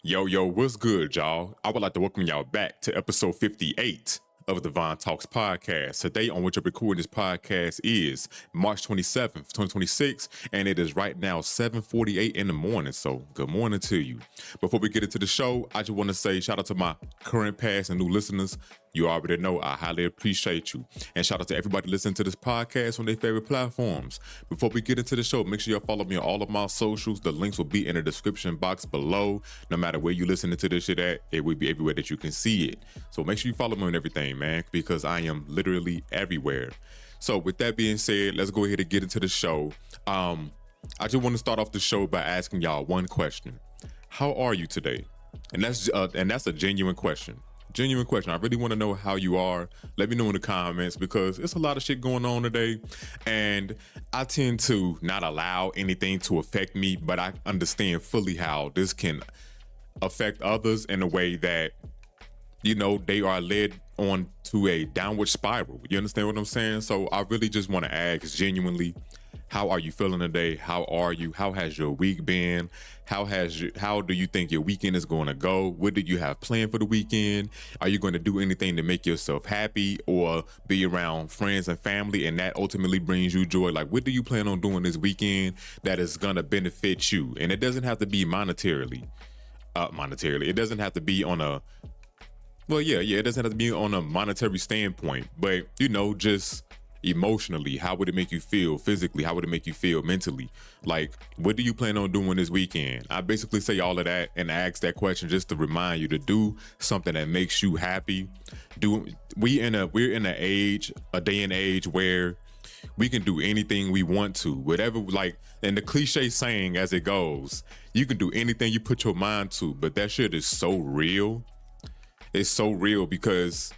Yo, what's good, y'all? I would like to welcome y'all back to episode 58 of the Vine Talks podcast. Today, on which I'm recording this podcast, is March 27th, 2026, and it is right now 7:48 in the morning. So, good morning to you. Before we get into the show, I just want to say shout out to my current, past, and new listeners. You already know I highly appreciate you. And shout out to everybody listening to this podcast on their favorite platforms. Before we get into the show, make sure y'all follow me on all of my socials. The links will be in the description box below. No matter where you listening to this shit at, it will be everywhere that you can see it. So make sure you follow me on everything, man, because I am literally everywhere. So with that being said, let's go ahead and get into the show. I just want to start off the show by asking y'all one question. How are you today? And that's a genuine question. Genuine question. I really want to know how you are. Let me know in the comments because it's a lot of shit going on today. And I tend to not allow anything to affect me, but I understand fully how this can affect others in a way that, you know, they are led on to a downward spiral. You understand what I'm saying? So I really just want to ask genuinely, how are you feeling today? How are you? How has your week been? How do you think your weekend is going to go? What do you have planned for the weekend? Are you going to do anything to make yourself happy or be around friends and family and that ultimately brings you joy? Like, what do you plan on doing this weekend that is going to benefit you? And it doesn't have to be monetarily. It doesn't have to be on a it doesn't have to be on a monetary standpoint, but you know, just emotionally, how would it make you feel? Physically, how would it make you feel? Mentally, like, what do you plan on doing this weekend? I basically say all of that and ask that question just to remind you to do something that makes you happy. We're in a day and age where we can do anything we want to, whatever, like, and the cliche saying as it goes, you can do anything you put your mind to, but that shit is so real. It's so real because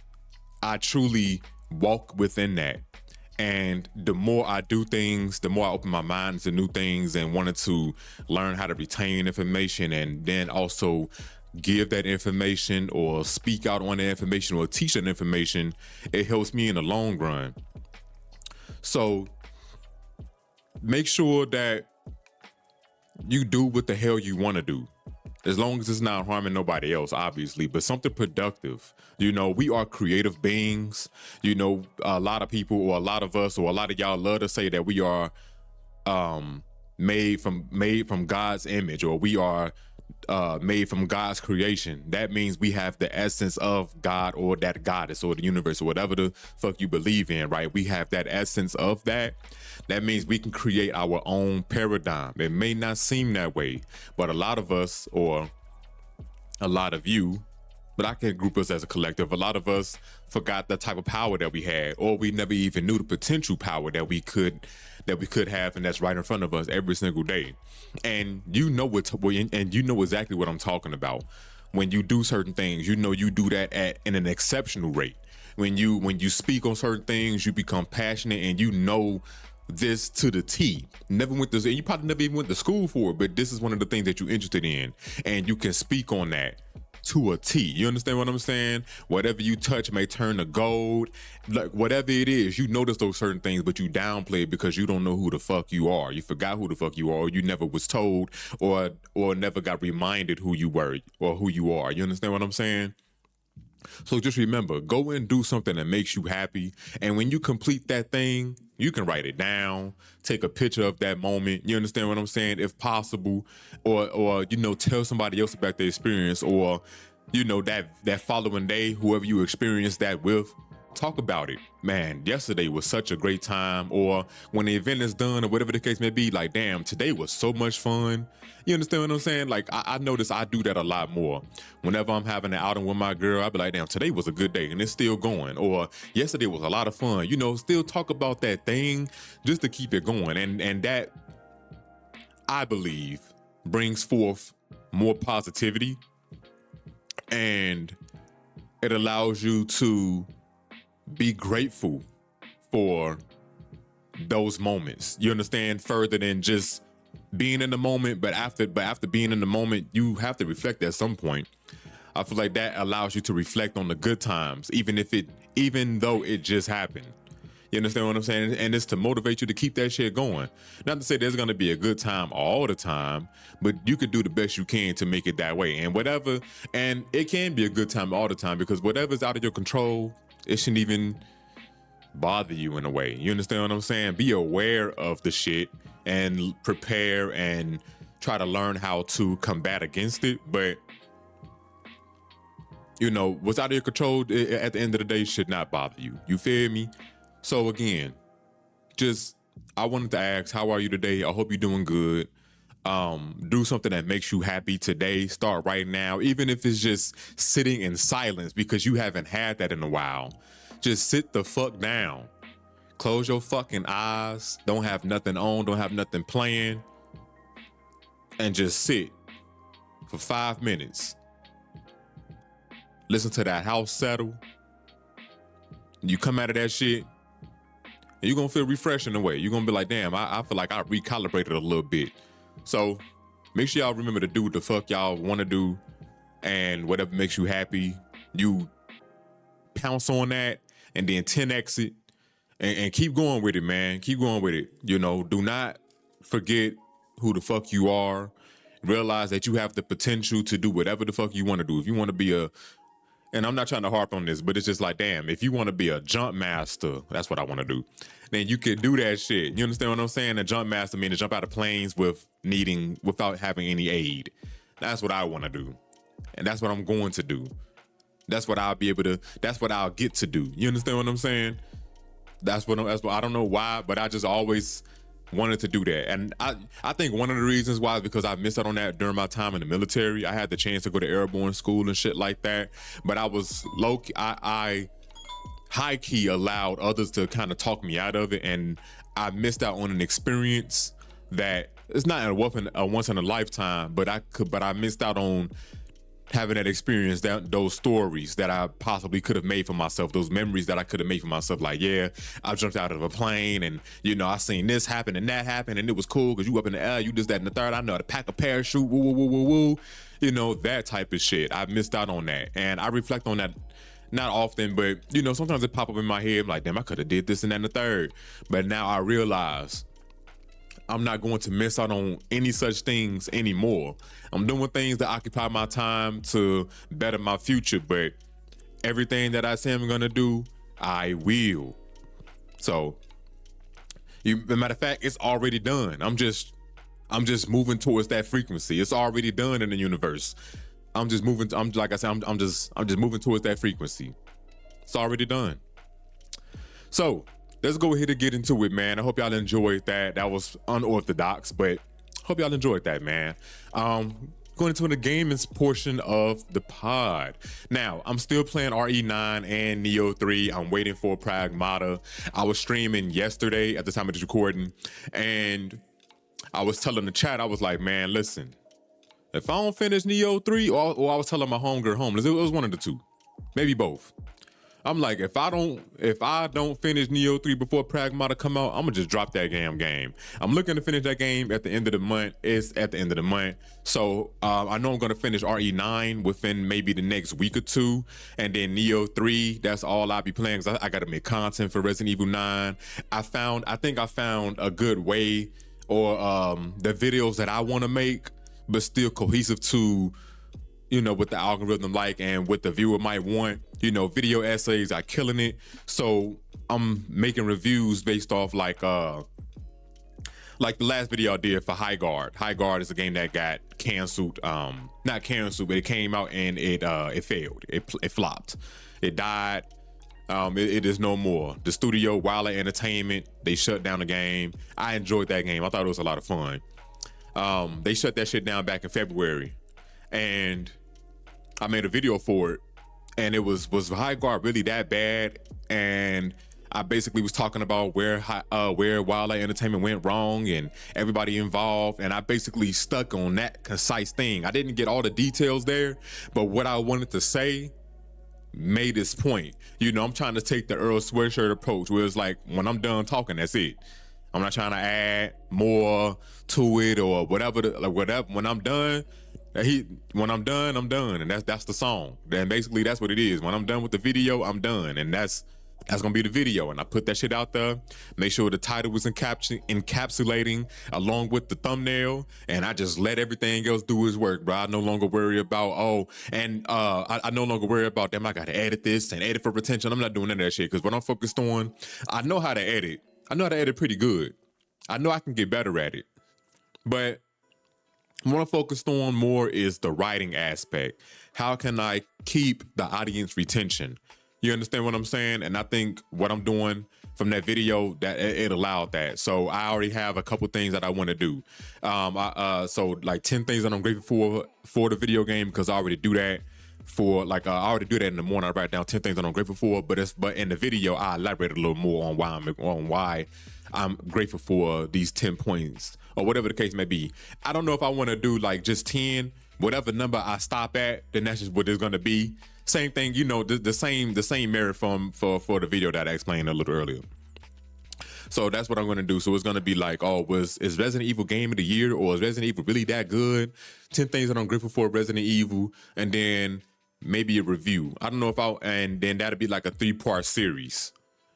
I truly walk within that. And the more I do things, the more I open my mind to new things and wanted to learn how to retain information and then also give that information or speak out on that information or teach that information, it helps me in the long run. So make sure that you do what the hell you want to do. As long as it's not harming nobody else, obviously, but something productive. You know, we are creative beings. You know, a lot of people or a lot of us or a lot of y'all love to say that we are made from God's image, or we are made from God's creation. That means we have the essence of God or that goddess or the universe or whatever the fuck you believe in, right? We have that essence of that. That means we can create our own paradigm. It may not seem that way, but a lot of us, or a lot of you, but I can group us as a collective, a lot of us forgot the type of power that we had, or we never even knew the potential power that we could have, and that's right in front of us every single day. And you know you know exactly what I'm talking about. When you do certain things, you know you do that in an exceptional rate. When you speak on certain things, you become passionate and you know this to the T. You probably never even went to school for it, but this is one of the things that you're interested in, and you can speak on that to a T. You understand what I'm saying? Whatever you touch may turn to gold. Like, whatever it is, you notice those certain things, but you downplay it because you don't know who the fuck you are. You forgot who the fuck you are, or you never was told, or never got reminded who you were or who you are. You understand what I'm saying? So just remember, go and do something that makes you happy. And when you complete that thing, you can write it down, take a picture of that moment. You understand what I'm saying? If possible, or you know, tell somebody else about the experience, or you know, that following day, whoever you experienced that with, talk about it. Man, yesterday was such a great time. Or when the event is done, or whatever the case may be, like, damn, today was so much fun. You understand what I'm saying? Like, I notice I do that a lot more. Whenever I'm having an outing with my girl, I be like, damn, today was a good day and it's still going. Or yesterday was a lot of fun. You know, still talk about that thing just to keep it going. And that, I believe, brings forth more positivity, and it allows you to be grateful for those moments. You understand? Further than just being in the moment, but after being in the moment, you have to reflect at some point. I feel like that allows you to reflect on the good times, even though it just happened. You understand what I'm saying? And it's to motivate you to keep that shit going. Not to say there's gonna be a good time all the time, but you could do the best you can to make it that way. And whatever, and it can be a good time all the time because whatever's out of your control, it shouldn't even bother you in a way. You understand what I'm saying? Be aware of the shit and prepare and try to learn how to combat against it. But what's out of your control at the end of the day should not bother you. You feel me? So again, I wanted to ask, how are you today? I hope you're doing good. Do something that makes you happy today. Start right now, even if it's just sitting in silence because you haven't had that in a while. Just sit the fuck down. Close your fucking eyes. Don't have nothing on. Don't have nothing playing. And just sit for 5 minutes. Listen to that house settle. You come out of that shit, and you're gonna feel refreshed in a way. You're gonna be like, damn, I feel like I recalibrated a little bit. So make sure y'all remember to do what the fuck y'all want to do, and whatever makes you happy, you pounce on that and then 10x it and keep going with it, man. Keep going with it. Do not forget who the fuck you are. Realize that you have the potential to do whatever the fuck you want to do. If you want to be and I'm not trying to harp on this, but it's just like, damn, if you want to be a jump master, that's what I want to do, then you could do that shit. You understand what I'm saying? A jump master means to jump out of planes without having any aid. That's what I want to do. And that's what I'm going to do. That's what I'll get to do. You understand what I'm saying? That's what I don't know why, but I just always wanted to do that. And I think one of the reasons why is because I missed out on that during my time in the military. I had the chance to go to airborne school and shit like that, but I was I high key allowed others to kind of talk me out of it, and I missed out on an experience that it's not a once in a lifetime, but I missed out on having that experience, those stories that I possibly could have made for myself, those memories that I could have made for myself. Like, yeah, I jumped out of a plane and, I seen this happen and that happen and it was cool because you up in the air, you this, that, and the third. I know how to pack a parachute, woo, woo, woo, woo, woo. That type of shit. I missed out on that. And I reflect on that not often, but, sometimes it pop up in my head. I'm like, damn, I could have did this and that and the third. But now I realize I'm not going to miss out on any such things anymore. I'm doing things that occupy my time to better my future, but everything that I say I'm gonna do, I will. So, as a matter of fact, it's already done. I'm just moving towards that frequency. It's already done in the universe. I'm just moving towards that frequency. It's already done. So, let's go ahead and get into it, man. I hope y'all enjoyed that. That was unorthodox, but hope y'all enjoyed that, man. Going into the gaming portion of the pod. Now, I'm still playing RE9 and Nioh 3. I'm waiting for Pragmata. I was streaming yesterday at the time of this recording, and I was telling the chat, I was like, man, listen, if I don't finish Nioh 3, or I was telling my homegirl homeless, it was one of the two, maybe both. I'm like, if I don't finish Nioh 3 before Pragmata come out, I'm gonna just drop that damn game. I'm looking to finish that game at the end of the month. It's at the end of the month. So I know I'm gonna finish RE9 within maybe the next week or two. And then Nioh 3, that's all I'll be playing, because I gotta make content for Resident Evil 9. I think I found a good way, or the videos that I wanna make, but still cohesive to, what the algorithm like and what the viewer might want. Video essays are killing it. So I'm making reviews based off like the last video I did for High Guard. High Guard is a game that got canceled. Not canceled, but it came out and it failed. It flopped. It died. It is no more. The studio, Wilder Entertainment, they shut down the game. I enjoyed that game. I thought it was a lot of fun. They shut that shit down back in February, and I made a video for it. And it was High Guard really that bad? And I basically was talking about where Wildlife Entertainment went wrong and everybody involved. And I basically stuck on that concise thing. I didn't get all the details there, but what I wanted to say made this point. I'm trying to take the Earl Sweatshirt approach, where it's like, when I'm done talking, that's it. I'm not trying to add more to it or whatever. Whatever. When I'm done, I'm done, and that's the song. And basically that's what it is. When I'm done with the video, I'm done, and that's That's gonna be the video, and I put that shit out there. Make sure the title was encapsulating along with the thumbnail, and I just let everything else do its work, bro. I no longer worry about I no longer worry about damn I gotta edit this and edit for retention. I'm not doing none of that shit because what I'm focused on, I know how to edit. I know how to edit pretty good. I know I can get better at it, but what I'm focused on more is the writing aspect. How can I keep the audience retention? You understand what I'm saying? And I think what I'm doing from that video, that it allowed that. So I already have a couple things that I want to do. So like 10 things that I'm grateful for the video game, because I already do that. I already do that in the morning. I write down 10 things that I'm grateful for, but in the video I elaborate a little more on why I'm grateful for these 10 points or whatever the case may be. I don't know if I want to do like just 10, whatever number I stop at, then that's just what it's going to be. Same thing, the same merit for the video that I explained a little earlier. So that's what I'm going to do. So it's going to be like, is Resident Evil game of the year, or is Resident Evil really that good? 10 things that I'm grateful for Resident Evil, and then maybe a review. I don't know and then that'll be like a 3-part series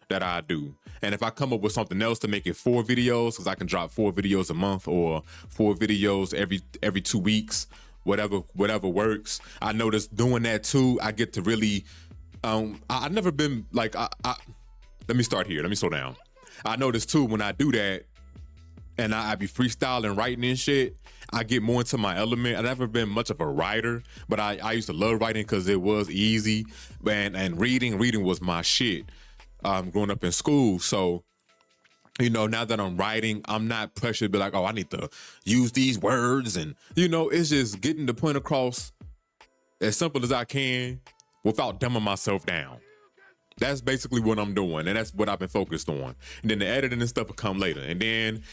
that I do. And if I come up with something else to make it 4 videos, because I can drop 4 videos a month or 4 videos every 2 weeks, whatever works. I noticed doing that too, I get to really, I've never been like, let me start here, let me slow down. I noticed too, when I do that, and I be freestyling, writing and shit, I get more into my element. I've never been much of a writer, but I used to love writing because it was easy, and reading was my shit, growing up in school. So, now that I'm writing, I'm not pressured to be like, I need to use these words. And, it's just getting the point across as simple as I can without dumbing myself down. That's basically what I'm doing, and that's what I've been focused on. And then the editing and stuff will come later. And then,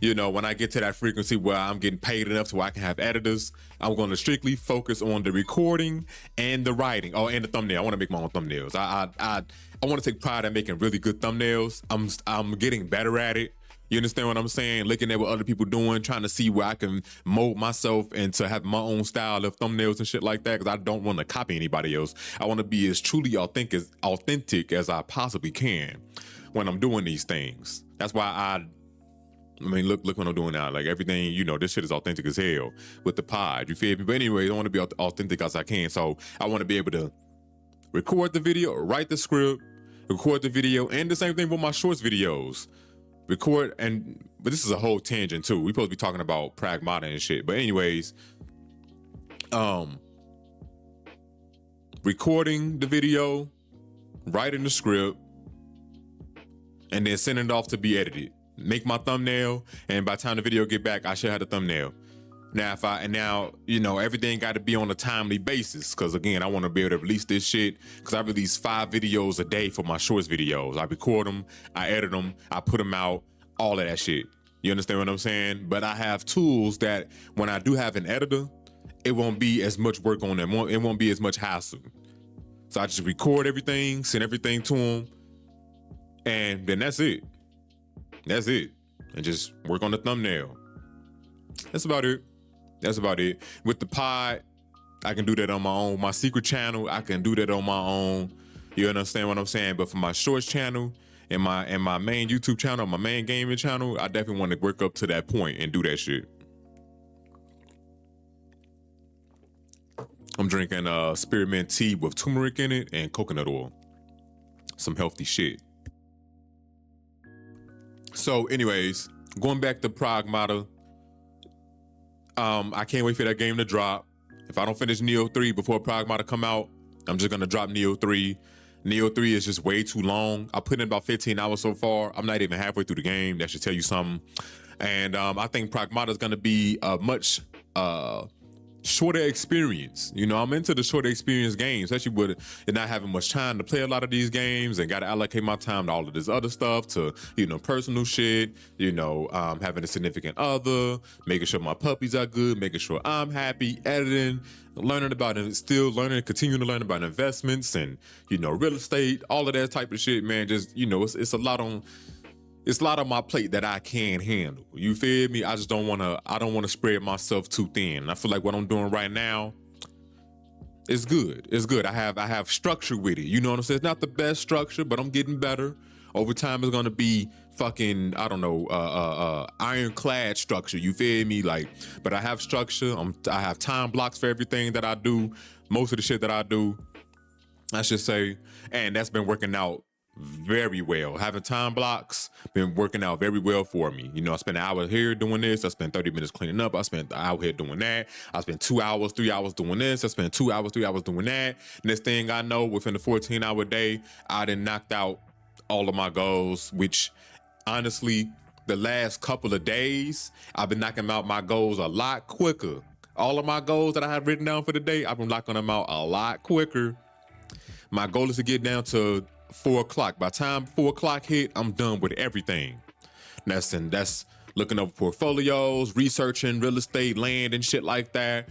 when I get to that frequency where I'm getting paid enough so I can have editors, I'm going to strictly focus on the recording and the writing. Oh, and the thumbnail. I want to make my own thumbnails. I want to take pride in making really good thumbnails. I'm getting better at it. You understand what I'm saying? Looking at what other people doing, trying to see where I can mold myself into have my own style of thumbnails and shit like that, because I don't want to copy anybody else. I want to be as truly authentic as I possibly can when I'm doing these things. That's why look what I'm doing now. Like everything, this shit is authentic as hell with the pod. You feel me? But anyway, I want to be authentic as I can. So I want to be able to record the video, write the script, record the video, and the same thing with my shorts videos. But this is a whole tangent too. We're supposed to be talking about Pragmata and shit. But anyways, recording the video, writing the script, and then sending it off to be edited. Make my thumbnail, and by the time the video get back, I should have the thumbnail. Now, everything got to be on a timely basis, because again, I want to be able to release this shit, because I release 5 videos a day for my shorts videos. I record them, I edit them, I put them out, all of that shit. You understand what I'm saying? But I have tools that when I do have an editor, it won't be as much work on them. It won't be as much hassle. So I just record everything, send everything to them, and then that's it. That's it. And just work on the thumbnail. That's about it. With the pod, I can do that on my own. My secret channel, I can do that on my own. You understand what I'm saying? But for my shorts channel and my main YouTube channel, my main gaming channel, I definitely want to work up to that point and do that shit. I'm drinking spearmint tea with turmeric in it and coconut oil. Some healthy shit. So anyways, going back to Pragmata, I can't wait for that game to drop. If I don't finish Nioh 3 before Pragmata come out, I'm just gonna drop Nioh 3. Nioh 3 is just way too long. I put in about 15 hours so far. I'm not even halfway through the game. That should tell you something. And I think Pragmata is gonna be a much shorter experience. I'm into the shorter experience games, especially with not having much time to play a lot of these games and got to allocate my time to all of this other stuff, to, personal shit, having a significant other, making sure my puppies are good, making sure I'm happy, editing, learning about it, continuing to learn about investments and, real estate, all of that type of shit, man. Just, it's a lot on my plate that I can't handle. You feel me? I don't want to spread myself too thin. I feel like what I'm doing right now, It's good. It's good. I have structure with it. You know what I'm saying? It's not the best structure, but I'm getting better. Over time, it's gonna be fucking, I don't know, ironclad structure. You feel me? Like, but I have structure. I have time blocks for everything that I do. Most of the shit that I do, I should say, and that's been working out very well. Having time blocks been working out very well for me. You know, I spend an hour here doing this. I spend 30 minutes cleaning up. I spend an hour here doing that. I spend 2 hours, 3 hours doing this. I spend 2 hours, 3 hours doing that. Next thing I know, within the 14-hour day, I done knocked out all of my goals, which honestly, the last couple of days, I've been knocking out my goals a lot quicker. All of my goals that I have written down for the day, I've been knocking them out a lot quicker. My goal is to get down to 4 o'clock. By the time 4 o'clock hit, I'm done with everything. That's looking over portfolios, researching real estate, land, and shit like that.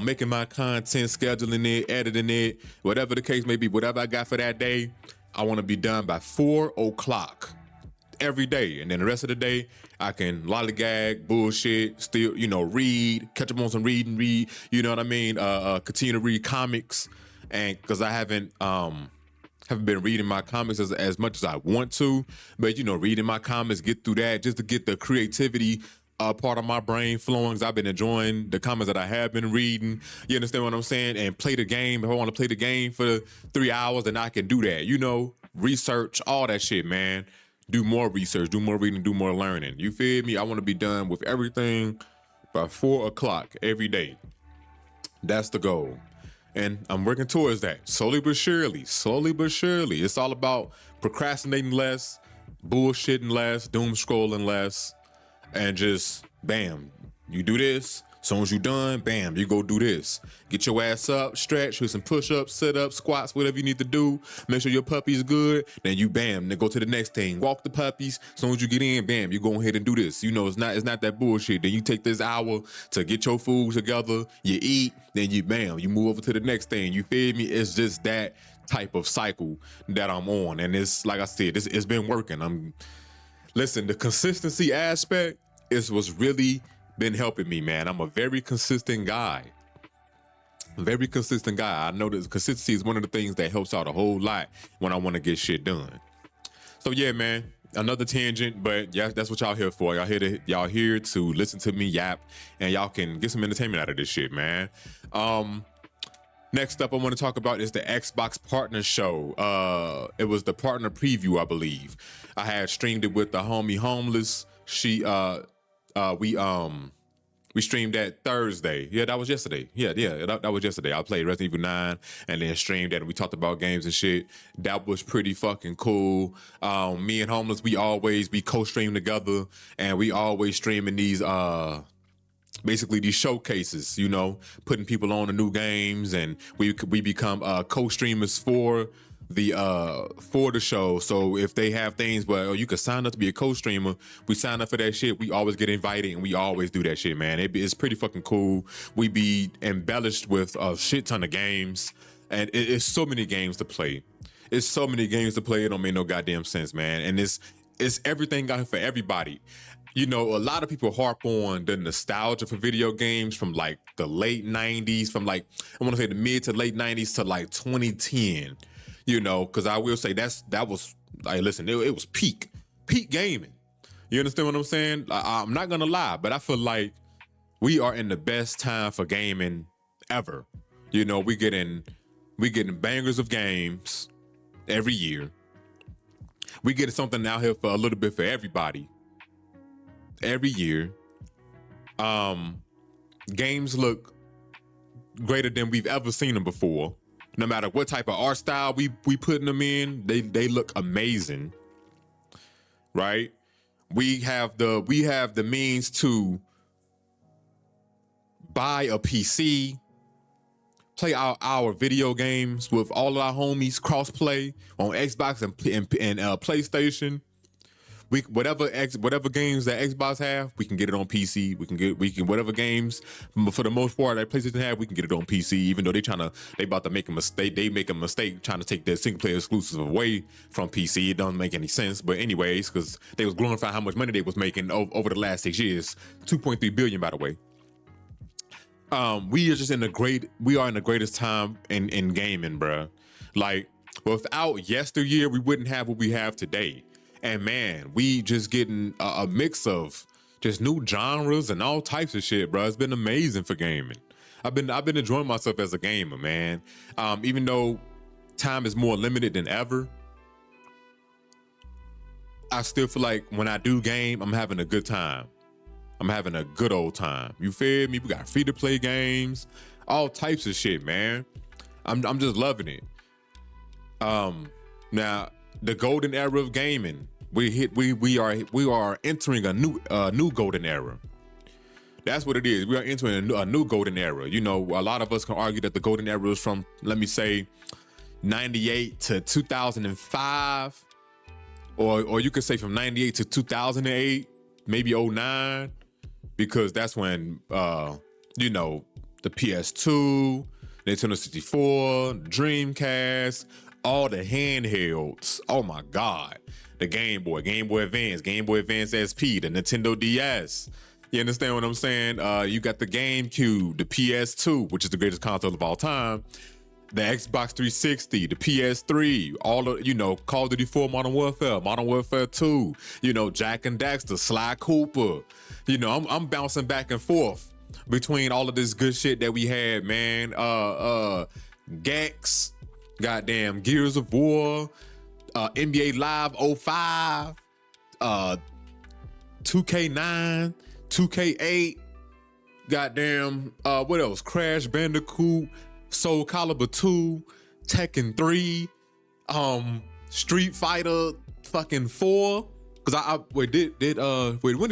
Making my content, scheduling it, editing it, whatever the case may be, whatever I got for that day, I want to be done by 4 o'clock every day. And then the rest of the day, I can lollygag, bullshit, still, read, catch up on some read, you know what I mean? Continue to read comics. And because I haven't been reading my comics as much as I want to, but reading my comics, get through that just to get the creativity part of my brain flowing. Because I've been enjoying the comics that I have been reading. You understand what I'm saying? And play the game. If I want to play the game for 3 hours, then I can do that. Research, all that shit, man. Do more research, do more reading, do more learning. You feel me? I want to be done with everything by 4 o'clock every day. That's the goal. And I'm working towards that, slowly but surely. It's all about procrastinating less, bullshitting less, doom scrolling less, and just, bam, you do this. As soon as you done, bam, you go do this. Get your ass up, stretch, do some push-ups, sit-ups, squats, whatever you need to do. Make sure your puppy's good. Then you, bam, then go to the next thing. Walk the puppies. As soon as you get in, bam, you go ahead and do this. It's not that bullshit. Then you take this hour to get your food together. You eat, then you, bam, you move over to the next thing. You feel me? It's just that type of cycle that I'm on. And it's, like I said, it's been working. Listen, the consistency aspect is what's really been helping me, man. I'm a very consistent guy. I know that consistency is one of the things that helps out a whole lot when I want to get shit done. So yeah, man, another tangent, but yeah, that's what y'all here for. Y'all here to listen to me yap, and y'all can get some entertainment out of this shit, man. Next up, I want to talk about is the Xbox Partner Show. It was the partner preview, I believe. I had streamed it with the homie Homeless. We streamed that Thursday. Yeah, that was yesterday. Yeah, that was yesterday. I played Resident Evil 9 and then streamed that, and we talked about games and shit. That was pretty fucking cool. Me and Homeless, we co-stream together, and we always streaming these basically these showcases, putting people on the new games, and we become co-streamers for the show. So if they have things where you can sign up to be a co-streamer, we sign up for that shit. We always get invited, and we always do that shit, man. It's pretty fucking cool. We be embellished with a shit ton of games, and it's so many games to play. It don't make no goddamn sense, man. And it's everything out here for everybody. A lot of people harp on the nostalgia for video games from like the late 90s, from like, I want to say the mid to late 90s to like 2010. Because I will say that was, like, listen, it was peak gaming. You understand what I'm saying? I'm not gonna lie, but I feel like we are in the best time for gaming ever. We getting bangers of games every year. We getting something out here for a little bit for everybody every year. Games look greater than we've ever seen them before. No matter what type of art style we putting them in, they look amazing, right? We have the means to buy a PC, play our video games with all of our homies, crossplay on Xbox and PlayStation. Whatever games that Xbox have, we can get it on PC. We can whatever games, for the most part, that PlayStation have, we can get it on PC. Even though they about to make a mistake. They make a mistake trying to take their single player exclusive away from PC. It doesn't make any sense. But anyways, because they was glorifying how much money they was making over the last 6 years, 2.3 billion, by the way. We are just we are in the greatest time in gaming, bruh. Like, without yesteryear, we wouldn't have what we have today. And man, we just getting a mix of just new genres and all types of shit, bruh. It's been amazing for gaming. I've been enjoying myself as a gamer, man. Even though time is more limited than ever, I still feel like when I do game, I'm having a good time. I'm having a good old time. You feel me? We got free to play games, all types of shit, man. I'm just loving it. Now the golden era of gaming, we are entering a new golden era. That's what it is. We are entering a new golden era. You know, a lot of us can argue that the golden era is from, let me say, 98 to 2005, or you could say from 98 to 2008, maybe '09. Because that's when, you know, the PS2, Nintendo 64, Dreamcast, all the handhelds. Oh my God. The Game Boy Advance, Game Boy Advance SP, the Nintendo DS. You understand what I'm saying? You got the GameCube, the PS2, which is the greatest console of all time, the Xbox 360, the PS3, all of, you know, Call of Duty 4, Modern Warfare 2, you know, Jack and Daxter, Sly Cooper. You know, I'm bouncing back and forth between all of this good shit that we had, man. Gex, goddamn Gears of War, NBA Live 05, 2K9, 2K8, goddamn, what else? Crash Bandicoot, Soul Calibur 2, Tekken 3, Street Fighter fucking 4. Cause when did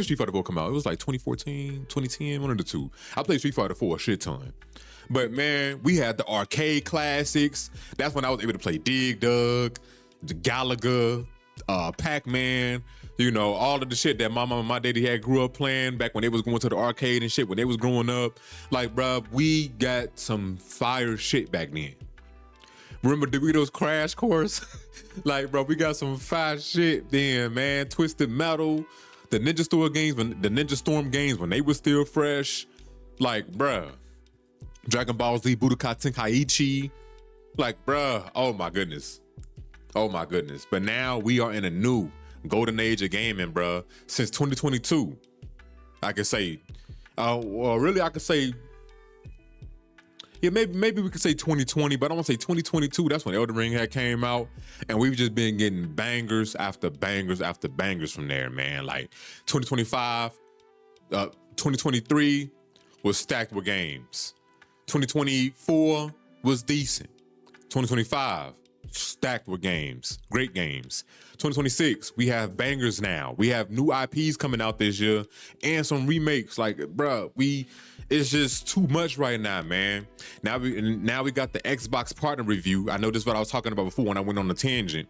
Street Fighter 4 come out? It was like 2014, 2010, one of the two. I played Street Fighter 4 a shit ton. But man, we had the arcade classics. That's when I was able to play Dig Dug, the Galaga, Pac-Man, you know, all of the shit that my mama and my daddy had grew up playing back when they was going to the arcade and shit, when they was growing up. Like, bruh, we got some fire shit back then. Remember Doritos Crash Course? Like, bro, we got some fire shit then, man. Twisted Metal, the Ninja Storm games when they were still fresh. Like, bruh, Dragon Ball Z Budokai Tenkaichi. Like, bruh, oh my goodness. But now we are in a new golden age of gaming, bruh. Since 2022, I could say, I could say, yeah, maybe we could say 2020, but I don't want to say 2022. That's when Elden Ring had came out, and we've just been getting bangers after bangers after bangers from there, man. Like 2025, 2023 was stacked with games. 2024 was decent. 2025 stacked with games, great games. 2026, we have bangers now. We have new IPs coming out this year and some remakes. Like, bruh, it's just too much right now, man. Now we got the Xbox partner review. I know this is what I was talking about before when I went on the tangent.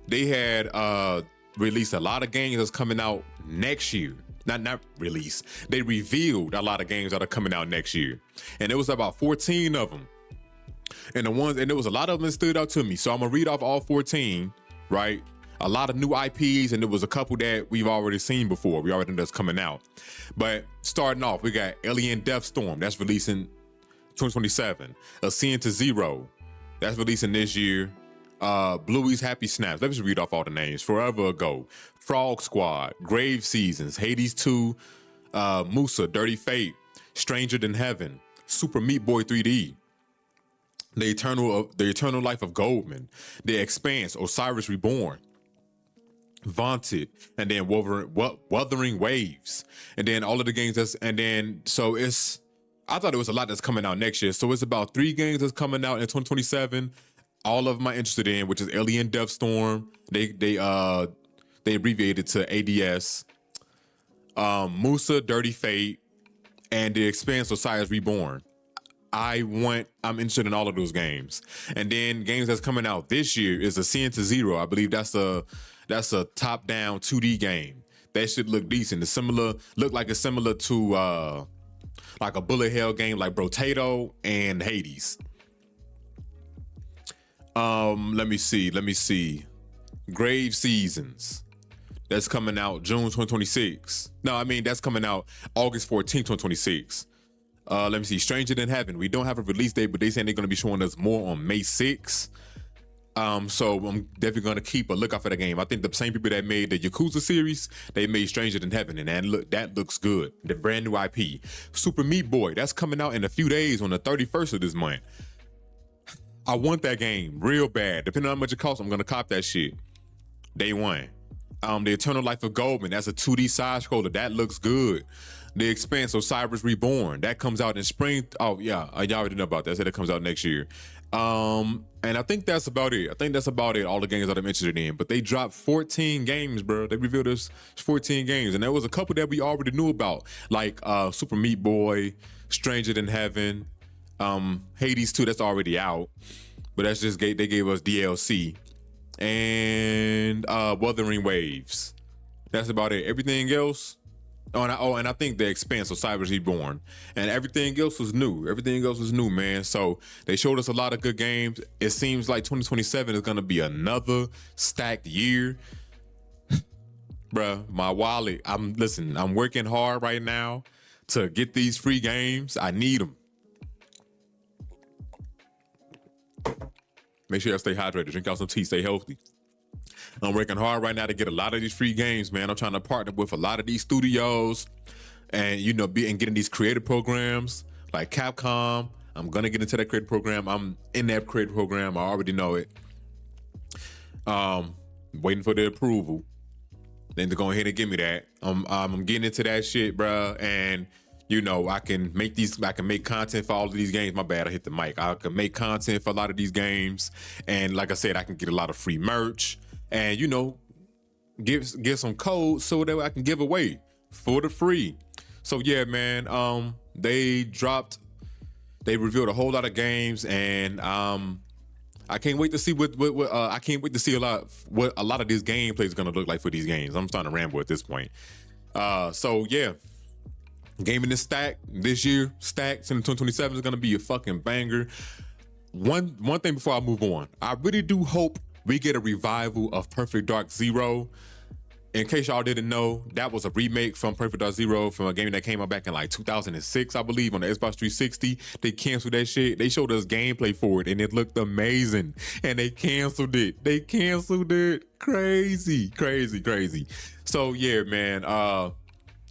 They had released a lot of games that's coming out next year. Not released. They revealed a lot of games that are coming out next year. And it was about 14 of them. And there was a lot of them that stood out to me. So I'm gonna read off all 14, right? A lot of new IPs, and there was a couple that we've already seen before. We already know that's coming out. But starting off, we got Alien Deathstorm, that's releasing 2027. Ascend to Zero, that's releasing this year. Bluey's Happy Snaps, let me just read off all the names. Forever Ago, Frog Squad, Grave Seasons, Hades 2, Musa, Dirty Fate, Stranger Than Heaven, Super Meat Boy 3D, The Eternal Life of Goldman, The Expanse, Osiris Reborn, Vaunted, and then Wuthering Waves, and then all of the games I thought it was a lot that's coming out next year. So it's about 3 games that's coming out in 2027. All of them I'm interested in, which is Alien Deathstorm. They abbreviated to ADS. Musa, Dirty Fate, and The Expanse, Osiris Reborn. I'm interested in all of those games. And then games that's coming out this year is Ascend to Zero. I believe that's a top-down 2D game. That should look decent. It's similar to like a bullet hell game like Brotato and Hades. Let me see. Grave Seasons. That's coming out June 2026. No, I mean that's coming out August 14, 2026. Let me see. Stranger Than Heaven. We don't have a release date, but they saying they're going to be showing us more on May 6th. So I'm definitely going to keep a lookout for the game. I think the same people that made the Yakuza series, they made Stranger Than Heaven, and that looks good. The brand new IP. Super Meat Boy, that's coming out in a few days on the 31st of this month. I want that game real bad. Depending on how much it costs, I'm going to cop that shit. Day one. The Eternal Life of Goldman, that's a 2D side scroller. That looks good. The Expanse of Cyrus Reborn, that comes out in spring. Oh yeah, y'all already know about that. So that comes out next year. And I think that's about it. All the games that I'm interested in. But they dropped 14 games, bro. They revealed us 14 games, and there was a couple that we already knew about, like Super Meat Boy, Stranger Than Heaven, Hades 2. That's already out, but that's just they gave us DLC. And Wuthering Waves. That's about it. Everything else. And I think the Expanse of Cyrus Reborn, and everything else was new. Man. So they showed us a lot of good games. It seems like 2027 is gonna be another stacked year, bruh. My wallet. I'm working hard right now to get these free games. I need them. Make sure y'all stay hydrated, drink out some tea, stay healthy. I'm working hard right now to get a lot of these free games, man. I'm trying to partner with a lot of these studios and, getting these creative programs like Capcom. I'm going to get into that creative program. I'm in that creative program. I already know it. Waiting for the approval. Then to go ahead and give me that. I'm getting into that shit, bro. And I can make content for all of these games. My bad, I hit the mic. I can make content for a lot of these games. And like I said, I can get a lot of free merch and, give some codes so that I can give away for the free. So yeah, man, they revealed a whole lot of games, and I can't wait to see what a lot of this gameplay is gonna look like for these games. I'm starting to ramble at this point. So yeah. Gaming is stacked this year. Stacked in 2027 is gonna be a fucking banger. One thing before I move on, I really do hope we get a revival of Perfect Dark Zero. In case y'all didn't know, that was a remake from Perfect Dark Zero from a game that came out back in like 2006, I believe, on the Xbox 360. They canceled that shit. They showed us gameplay for it, and it looked amazing. And they canceled it. Crazy. So yeah, man.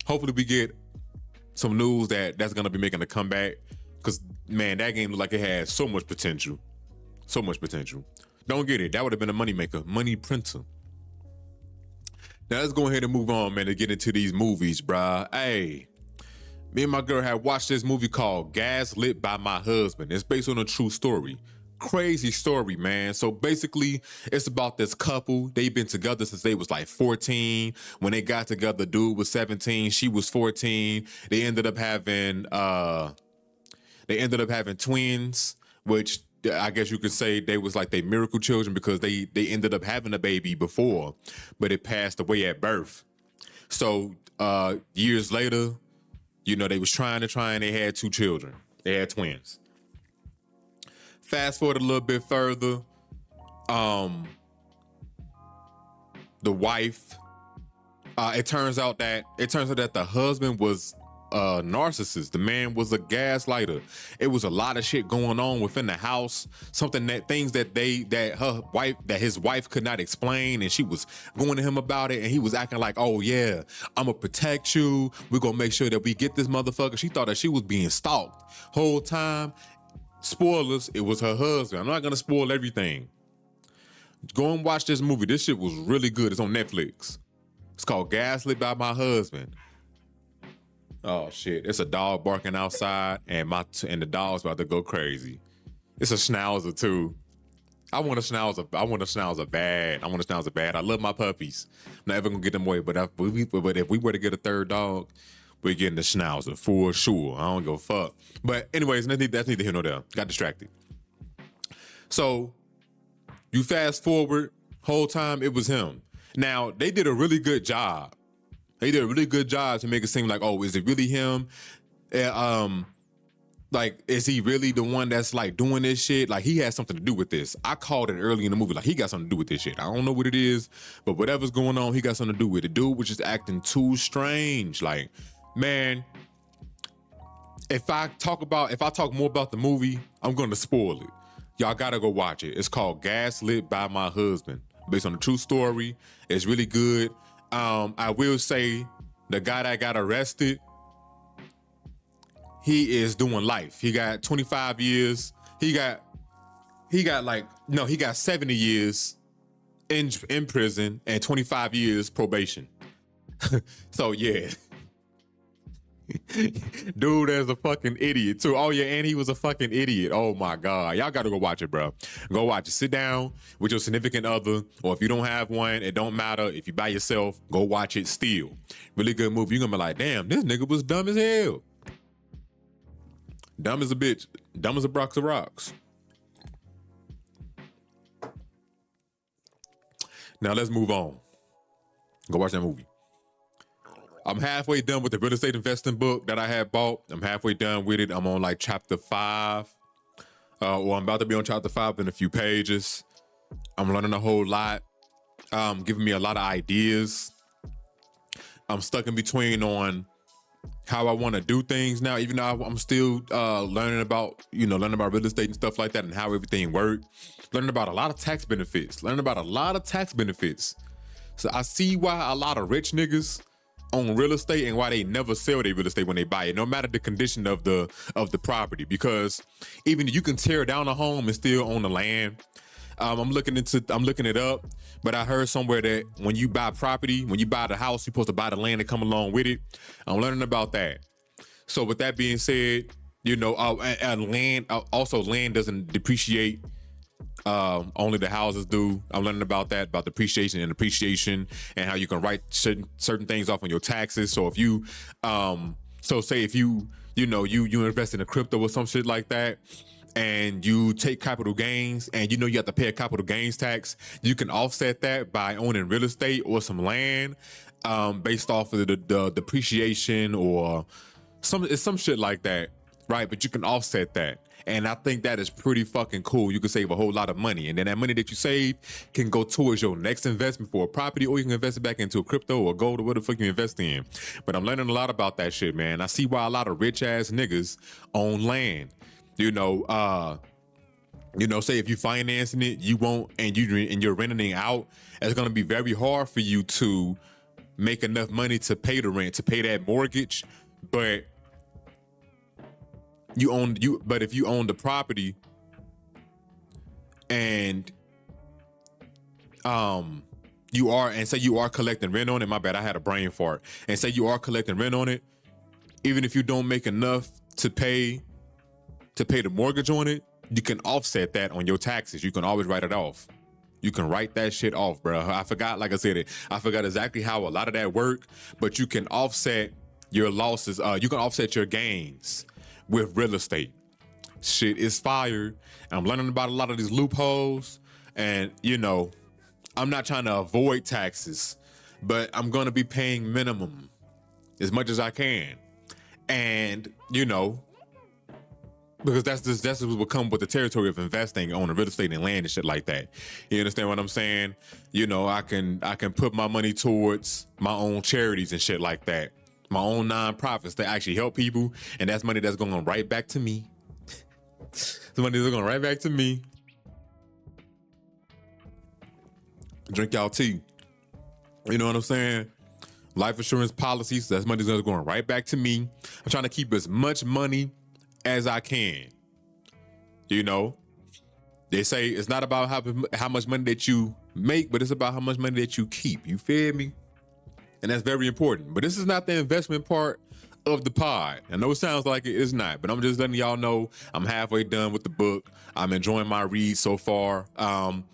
Hopefully we get some news that's gonna be making a comeback, because man, that game looked like it had so much potential. Don't get it. That would have been a money maker, money printer. Now let's go ahead and move on, man, to get into these movies, bruh. Hey, me and my girl had watched this movie called Gaslit by My Husband. It's based on a true story. Crazy story, man. So basically, it's about this couple. They've been together since they was like 14. When they got together, dude was 17, she was 14. They ended up having twins, which I guess you could say they was like they miracle children, because they ended up having a baby before, but it passed away at birth. So years later, they was trying and they had two children. They had twins. Fast forward a little bit further, the wife, it turns out that the husband was a narcissist. The man was a gaslighter. It was a lot of shit going on within the house. Things that his wife could not explain, and she was going to him about it, and he was acting like, oh yeah, I'm gonna protect you. We're gonna make sure that we get this motherfucker. She thought that she was being stalked whole time. Spoilers, it was her husband. I'm not gonna spoil everything. Go and watch this movie. This shit was really good. It's on Netflix. It's called Gaslit by My Husband. Oh shit! It's a dog barking outside, and the dog's about to go crazy. It's a schnauzer too. I want a schnauzer bad. I love my puppies. I'm not ever gonna get them away. But if we were to get a third dog, we're getting the schnauzer for sure. I don't give a fuck. But anyways, that's neither here nor there. Got distracted. So you fast forward, whole time it was him. Now they did a really good job. To make it seem like, oh, is it really him? Like, is he really the one that's like doing this shit? Like, he has something to do with this. I called it early in the movie. Like, he got something to do with this shit. I don't know what it is, but whatever's going on, he got something to do with it. The dude was just acting too strange. Like, man, if I talk more about the movie, I'm gonna spoil it. Y'all gotta go watch it. It's called Gaslit by My Husband, based on a true story. It's really good. I will say the guy that got arrested, he is doing life. He got 25 years. He got 70 years in prison and 25 years probation. So yeah. Dude is a fucking idiot too. Oh yeah, and he was a fucking idiot. Oh my God. Y'all gotta go watch it, bro. Go watch it. Sit down with your significant other, or if you don't have one, it don't matter. If you by yourself, go watch it still. Really good movie. You're gonna be like, damn, this nigga was dumb as hell. Dumb as a bitch. Dumb as a box of rocks. Now let's move on. Go watch that movie. I'm halfway done with the real estate investing book that I had bought. I'm halfway done with it. I'm on like chapter 5. Or I'm about to be on chapter 5 in a few pages. I'm learning a whole lot. Giving me a lot of ideas. I'm stuck in between on how I want to do things now, even though I'm still learning about real estate and stuff like that and how everything works. Learning about a lot of tax benefits. So I see why a lot of rich niggas own real estate and why they never sell their real estate when they buy it, no matter the condition of the property. Because even you can tear down a home and still own the land. I'm looking it up, but I heard somewhere that when you buy property, when you buy the house, you're supposed to buy the land that come along with it. I'm learning about that. So with that being said, land doesn't depreciate. Only the houses do. I'm learning about that, about depreciation and appreciation, and how you can write certain things off on your taxes. So if you, say if you invest in a crypto or some shit like that, and you take capital gains, and you have to pay a capital gains tax, you can offset that by owning real estate or some land, based off of the depreciation or some shit like that, right? But you can offset that. And I think that is pretty fucking cool. You can save a whole lot of money. And then that money that you save can go towards your next investment for a property, or you can invest it back into a crypto or gold or what the fuck you invest in. But I'm learning a lot about that shit, man. I see why a lot of rich ass niggas own land. Say if you financing it, you won't, and you're renting it out, it's gonna be very hard for you to make enough money to pay the rent, to pay that mortgage. But if you own the property and say you are collecting rent on it, my bad, I had a brain fart. And say you are collecting rent on it, even if you don't make enough to pay the mortgage on it, you can offset that on your taxes. You can always write it off. You can write that shit off, bro. I forgot exactly how a lot of that work, but you can offset your losses. You can offset your gains with real estate. Shit is fire. I'm learning about a lot of these loopholes, and I'm not trying to avoid taxes, but I'm gonna be paying minimum as much as I can, and because that's what will come with the territory of investing on real estate and land and shit like that. You understand what I'm saying? I can put my money towards my own charities and shit like that, my own nonprofits that actually help people, and that's money that's going right back to me. The money that's going right back to me. Drink y'all tea. You know what I'm saying? Life insurance policies, that's money that's going right back to me. I'm trying to keep as much money as I can. They say it's not about how much money that you make, but it's about how much money that you keep. You feel me? And that's very important. But this is not the investment part of the pod. I know it sounds like it is not, but I'm just letting y'all know I'm halfway done with the book. I'm enjoying my read so far. And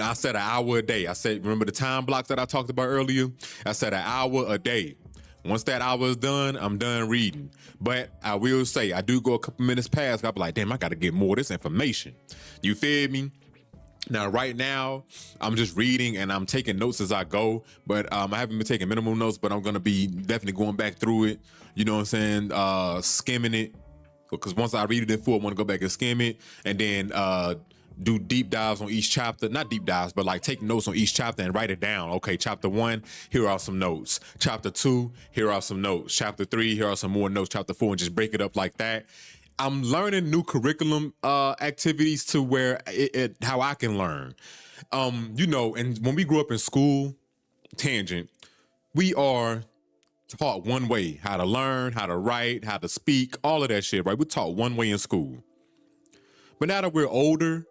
I said an hour a day. Remember the time blocks that I talked about earlier? I said an hour a day. Once that hour is done, I'm done reading. But I will say, I do go a couple minutes past. I'll be like, damn, I got to get more of this information. You feel me? Now, right now, I'm just reading and I'm taking notes as I go. But I haven't been taking minimal notes, but I'm going to be definitely going back through it. You know what I'm saying? Skimming it. Because once I read it in full, I want to go back and skim it. And then do deep dives on each chapter, not deep dives, but like take notes on each chapter and write it down. Okay, chapter 1, here are some notes. Chapter 2, here are some notes. Chapter 3, here are some more notes. Chapter 4, and just break it up like that. I'm learning new curriculum activities to where how I can learn. And when we grew up in school, tangent, we are taught one way how to learn, how to write, how to speak, all of that shit, right? We're taught one way in school. But now that we're older,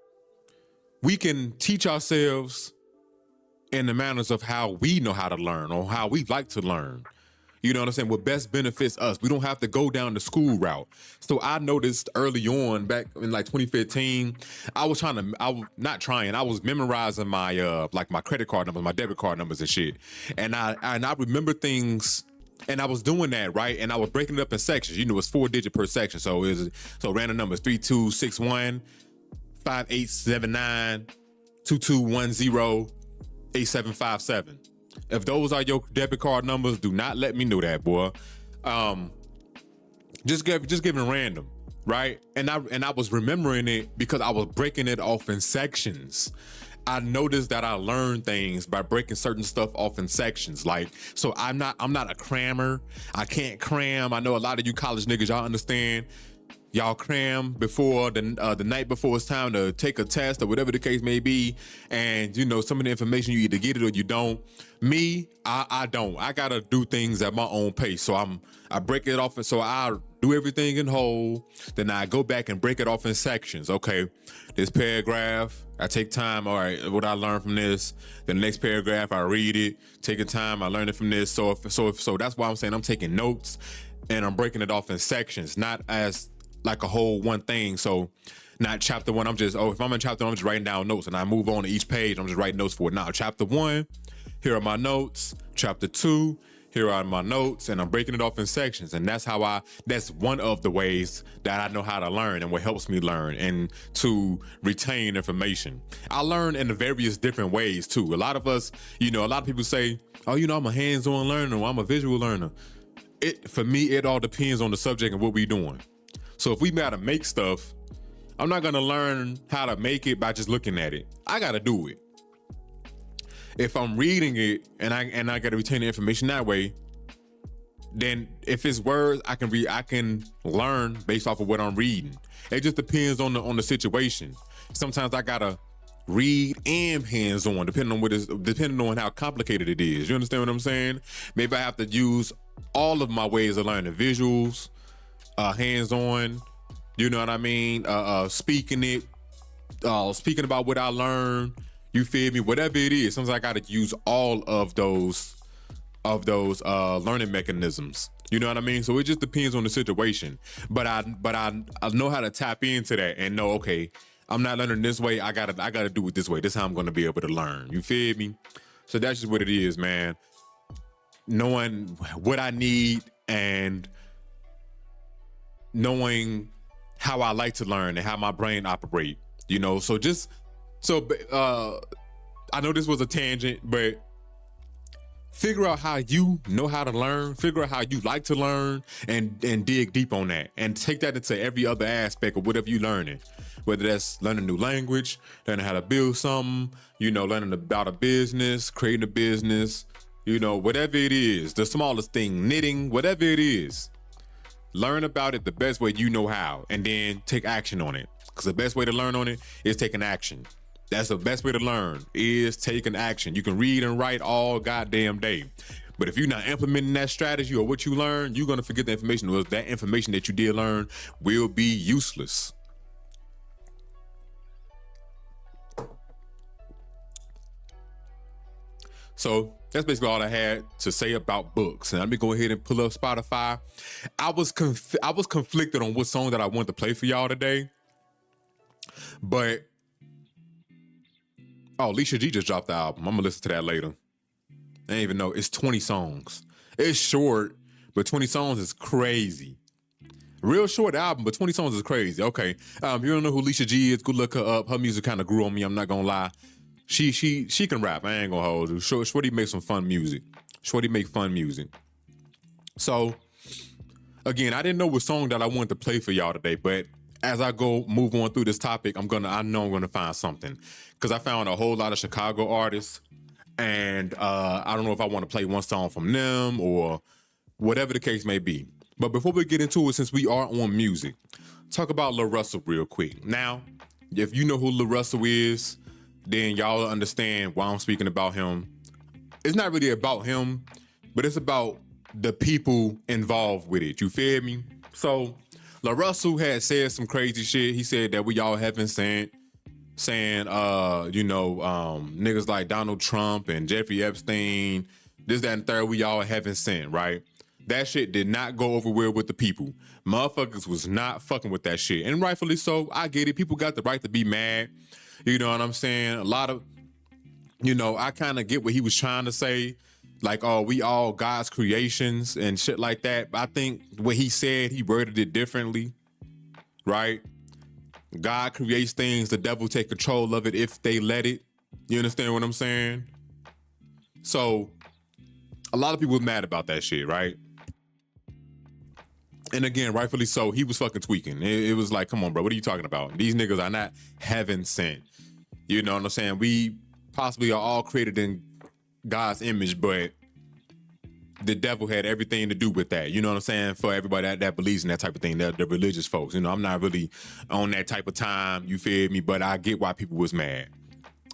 we can teach ourselves in the manners of how we know how to learn or how we like to learn. You know what I'm saying? What best benefits us. We don't have to go down the school route. So I noticed early on, back in like 2015, I was memorizing my my credit card numbers, my debit card numbers and shit. And I remember things, and I was doing that, right? And I was breaking it up in sections. You know, it's 4-digit per section. So random numbers 3261 5879 2210 8757. If those are your debit card numbers, do not let me know that, boy. Just giving random, right? And I was remembering it because I was breaking it off in sections. I noticed that I learned things by breaking certain stuff off in sections. Like, so I'm not a crammer. I can't cram. I know a lot of you college niggas, y'all understand. Y'all cram before the night before it's time to take a test or whatever the case may be, and some of the information you either get it or you don't. Me, I don't. I gotta do things at my own pace. So I break it off, and so I do everything in whole. Then I go back and break it off in sections. Okay, this paragraph, I take time. All right, what I learned from this. The next paragraph, I read it. Taking time, I learn it from this. So that's why I'm saying I'm taking notes, and I'm breaking it off in sections, not as like a whole one thing. So not chapter 1, if I'm in chapter 1, I'm just writing down notes, and I move on to each page, I'm just writing notes for it. Now, chapter 1, here are my notes. Chapter 2, here are my notes, and I'm breaking it off in sections. And that's one of the ways that I know how to learn and what helps me learn and to retain information. I learn in the various different ways too. A lot of us, a lot of people say, oh, I'm a hands-on learner, or I'm a visual learner. For me, it all depends on the subject and what we're doing. So if we gotta make stuff, I'm not gonna learn how to make it by just looking at it. I gotta do it. If I'm reading it and I gotta retain the information that way, then if it's words, I can learn based off of what I'm reading. It just depends on the situation. Sometimes I gotta read and hands-on, depending on how complicated it is. You understand what I'm saying? Maybe I have to use all of my ways of learning: visuals, hands-on, you know what I mean? Speaking about what I learned, you feel me? Whatever it is, sometimes I gotta use all of those learning mechanisms. You know what I mean? So it just depends on the situation. But I know how to tap into that and know, okay, I'm not learning this way. I gotta do it this way. This is how I'm gonna be able to learn. You feel me? So that's just what it is, man. Knowing what I need and knowing how I like to learn and how my brain operate, I know this was a tangent, but figure out how you know how to learn, figure out how you like to learn, and dig deep on that, and take that into every other aspect of whatever you're learning, whether that's learning a new language, learning how to build something, learning about a business, creating a business, whatever it is, the smallest thing, knitting, whatever it is. Learn about it the best way you know how, and then take action on it. Because the best way to learn on it is taking action. That's the best way to learn, is taking action. You can read and write all goddamn day, but if you're not implementing that strategy or what you learn, you're gonna forget the information. Or that information that you did learn will be useless. So that's basically all I had to say about books. And let me go ahead and pull up Spotify. I was conflicted on what song that I wanted to play for y'all today. But Alicia G just dropped the album. I'm gonna listen to that later. I didn't even know. It's 20 songs. It's short, but 20 songs is crazy. Real short album, but 20 songs is crazy. Okay. You don't know who Alicia G is, go look her up. Her music kind of grew on me, I'm not gonna lie. She can rap. I ain't gonna hold you. Shorty makes some fun music. Shorty make fun music. So, again, I didn't know what song that I wanted to play for y'all today, but as I move on through this topic, I know I'm gonna find something, because I found a whole lot of Chicago artists, and I don't know if I want to play one song from them or whatever the case may be. But before we get into it, since we are on music, talk about Lil Russell real quick. Now, if you know who Lil Russell is, then y'all understand why I'm speaking about him. It's not really about him, but it's about the people involved with it. You feel me? So, Lil Russell had said some crazy shit. He said that we all heaven sent, saying, niggas like Donald Trump and Jeffrey Epstein, this, that, and third, we all heaven sent, right? That shit did not go over well with the people. Motherfuckers was not fucking with that shit. And rightfully so, I get it. People got the right to be mad. You know what I'm saying? A lot of, I kind of get what he was trying to say. Like, oh, we all God's creations and shit like that. But I think what he said, he worded it differently, right? God creates things, the devil take control of it if they let it. You understand what I'm saying? So, a lot of people were mad about that shit, right? And again, rightfully so, he was fucking tweaking. It was like, come on, bro, what are you talking about? These niggas are not heaven sent. You know what I'm saying? We possibly are all created in God's image, but the devil had everything to do with that. You know what I'm saying? For everybody that believes in that type of thing, the religious folks. I'm not really on that type of time, you feel me? But I get why people was mad.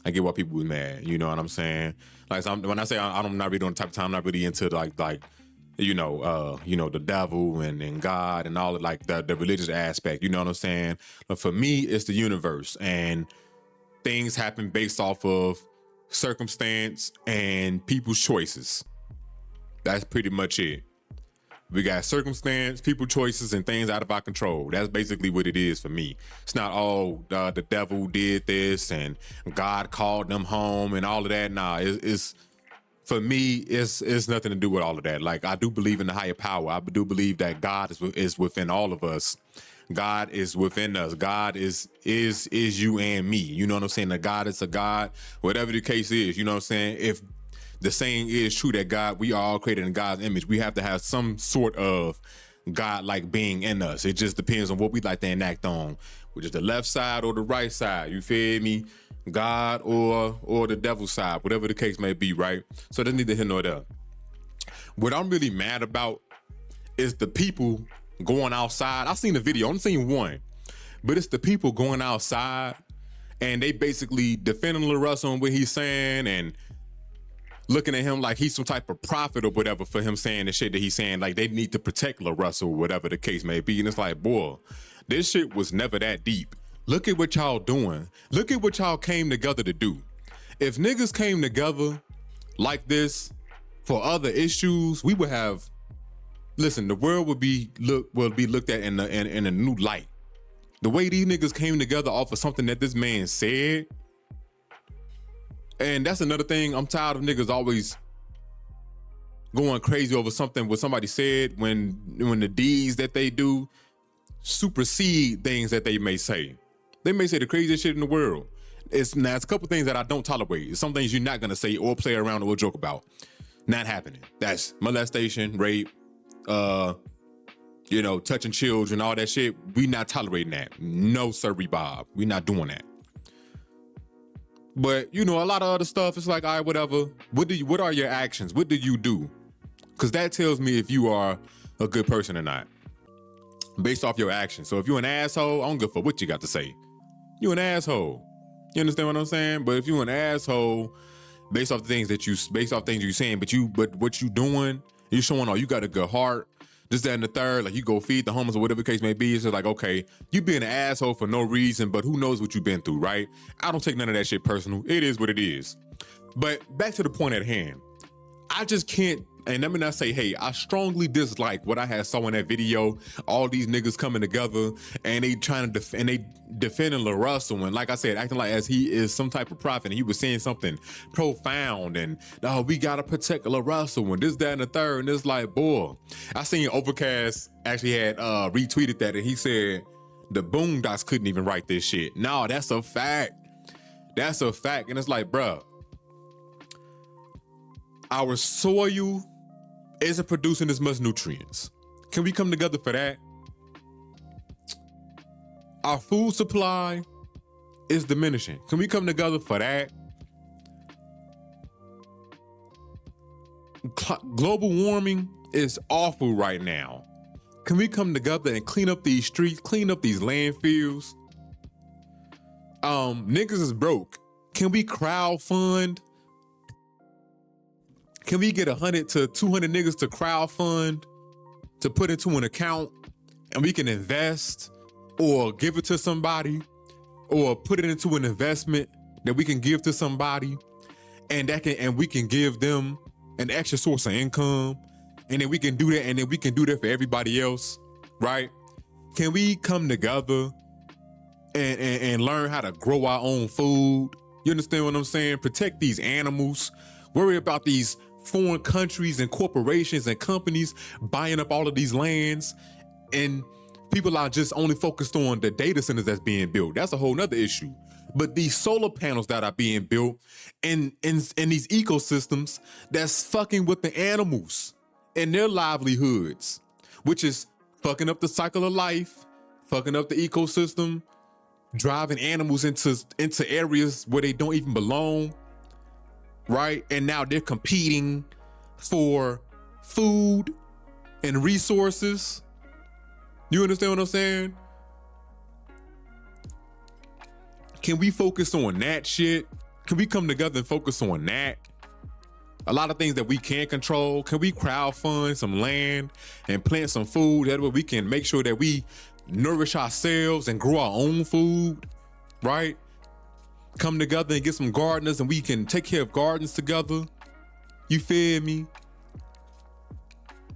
You know what I'm saying? Like, when I say I'm not really on the type of time, I'm not really into the devil and God and all of like the religious aspect. You know what I'm saying? But for me, it's the universe, and things happen based off of circumstance and people's choices. That's pretty much it. We got circumstance, people choices, and things out of our control. That's basically what it is for me. It's not all the devil did this and God called them home and all of that. Nah, it's for me, it's nothing to do with all of that. Like, I do believe in the higher power. I do believe that God is within all of us. God is within us. God is you and me. You know what I'm saying? That God is a God, whatever the case is. You know what I'm saying? If the saying is true that God, we are all created in God's image, we have to have some sort of God-like being in us. It just depends on what we like to enact on, which is the left side or the right side. You feel me? God or the devil side, whatever the case may be, right? So that's neither here nor there. What I'm really mad about is the people going outside. I've seen the video, I've seen one, but it's the people going outside and they basically defending Lil Russell on what he's saying and looking at him like he's some type of prophet or whatever for him saying the shit that he's saying. Like, they need to protect Lil Russell or whatever the case may be. And it's like, boy, this shit was never that deep. Look at what y'all doing. Look at what y'all came together to do. If niggas came together like this for other issues, we would have, listen, the world would be looked at in a new light. The way these niggas came together off of something that this man said. And that's another thing. I'm tired of niggas always going crazy over something what somebody said when the deeds that they do supersede things that they may say. They may say the craziest shit in the world. It's a couple things that I don't tolerate. It's some things you're not gonna say or play around or joke about. Not happening. That's molestation, rape, touching children, all that shit. We not tolerating that. No, sirree, Bob. We not doing that. But, a lot of other stuff, it's like, all right, whatever. What are your actions? What do you do? Because that tells me if you are a good person or not. Based off your actions. So if you're an asshole, I don't give a fuck what you got to say. You an asshole. You understand what I'm saying? But if you're an asshole, based off things you're saying, but what you doing, you're showing, you got a good heart, this, that, and the third, like you go feed the homeless or whatever the case may be. It's just like, okay, you being an asshole for no reason, but who knows what you've been through, right? I don't take none of that shit personal. It is what it is. But back to the point at hand. I just can't, and let me not say, hey, I strongly dislike what I had saw in that video, all these niggas coming together and they trying to defending Lil Russell, and like I said, acting like as he is some type of prophet and he was saying something profound and, we gotta protect Lil Russell and this, that, and the third, and it's like, boy, I seen Overcast actually had retweeted that and he said, the Boondocks couldn't even write this shit. No, that's a fact. That's a fact. And it's like, bruh, our soil isn't producing as much nutrients. Can we come together for that? Our food supply is diminishing. Can we come together for that? Global warming is awful right now. Can we come together and clean up these streets, clean up these landfills? Niggas is broke. Can we crowdfund? Can we get 100 to 200 niggas to crowdfund to put into an account, and we can invest or give it to somebody or put it into an investment that we can give to somebody, and we can give them an extra source of income, and then we can do that, and then we can do that for everybody else, right? Can we come together and learn how to grow our own food? You understand what I'm saying? Protect these animals. Worry about these foreign countries and corporations and companies buying up all of these lands, and people are just only focused on the data centers that's being built. That's a whole nother issue. But these solar panels that are being built in these ecosystems, that's fucking with the animals and their livelihoods, which is fucking up the cycle of life, fucking up the ecosystem, driving animals into areas where they don't even belong, right? And now they're competing for food and resources. You understand what I'm saying? Can we focus on that shit? Can we come together and focus on that? A lot of things that we can't control. Can we crowdfund some land and plant some food? That way we can make sure that we nourish ourselves and grow our own food, right? Come together and get some gardeners and we can take care of gardens together. You feel me?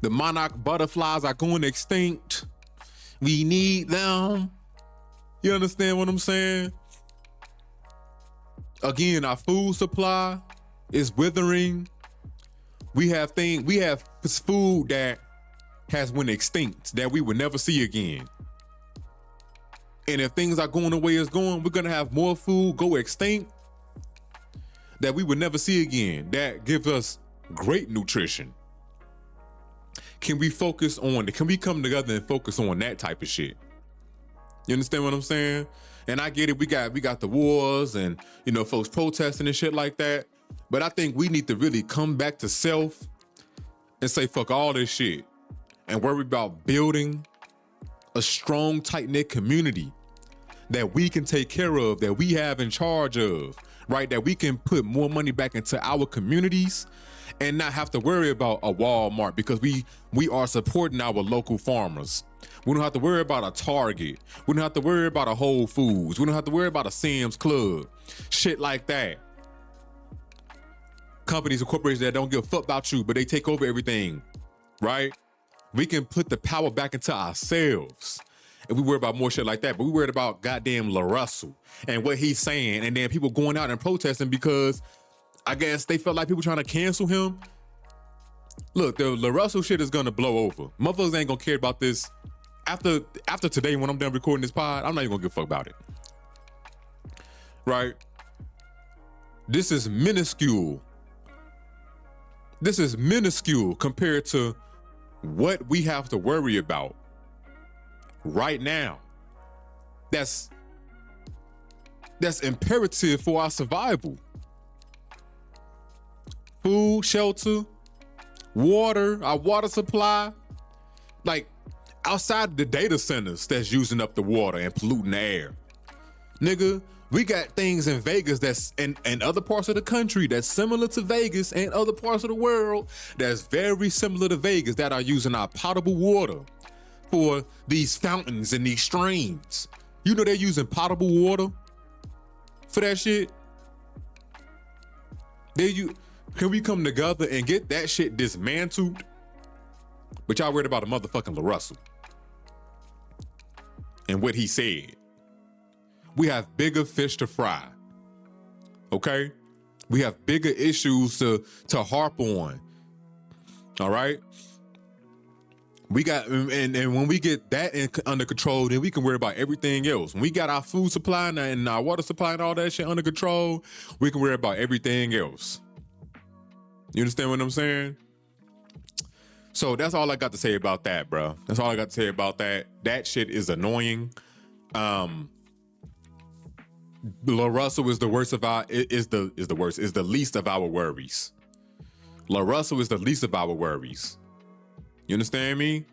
The monarch butterflies are going extinct. We need them. You understand what I'm saying? Again, our food supply is withering. We have food that has went extinct that we will never see again. And if things are going the way it's going, we're gonna have more food go extinct that we will never see again. That gives us great nutrition. Can we come together and focus on that type of shit? You understand what I'm saying? And I get it, we got the wars and, folks protesting and shit like that. But I think we need to really come back to self and say, fuck all this shit, and worry about building a strong, tight-knit community that we can take care of, that we have in charge of, right? That we can put more money back into our communities and not have to worry about a Walmart, because we are supporting our local farmers. We don't have to worry about a Target. We don't have to worry about a Whole Foods. We don't have to worry about a Sam's Club. Shit like that. Companies and corporations that don't give a fuck about you, but they take over everything, right? We can put the power back into ourselves. And we worry about more shit like that, but we worried about goddamn LaRussell and what he's saying, and then people going out and protesting because I guess they felt like people trying to cancel him. Look, the LaRussell shit is gonna blow over. Motherfuckers ain't gonna care about this. After today, when I'm done recording this pod, I'm not even gonna give a fuck about it. Right? This is minuscule. This is minuscule compared to what we have to worry about right now. That's imperative for our survival. Food, shelter, water, our water supply. Like, outside the data centers that's using up the water and polluting the air. Nigga, we got things in Vegas that's in other parts of the country that's similar to Vegas, and other parts of the world that's very similar to Vegas that are using our potable water for these fountains and these streams. You know they're using potable water for that shit? Can we come together and get that shit dismantled? But y'all worried about a motherfucking LaRussell and what he said. We have bigger fish to fry, okay? We have bigger issues to harp on, all right? We got, and when we get that under control, then we can worry about everything else. When we got our food supply and our water supply and all that shit under control, we can worry about everything else. You understand what I'm saying? So that's all I got to say about that, bro. That's all I got to say about that. That shit is annoying. La Russell is the worst of our is the least of our worries. La Russell is the least of our worries. You understand me?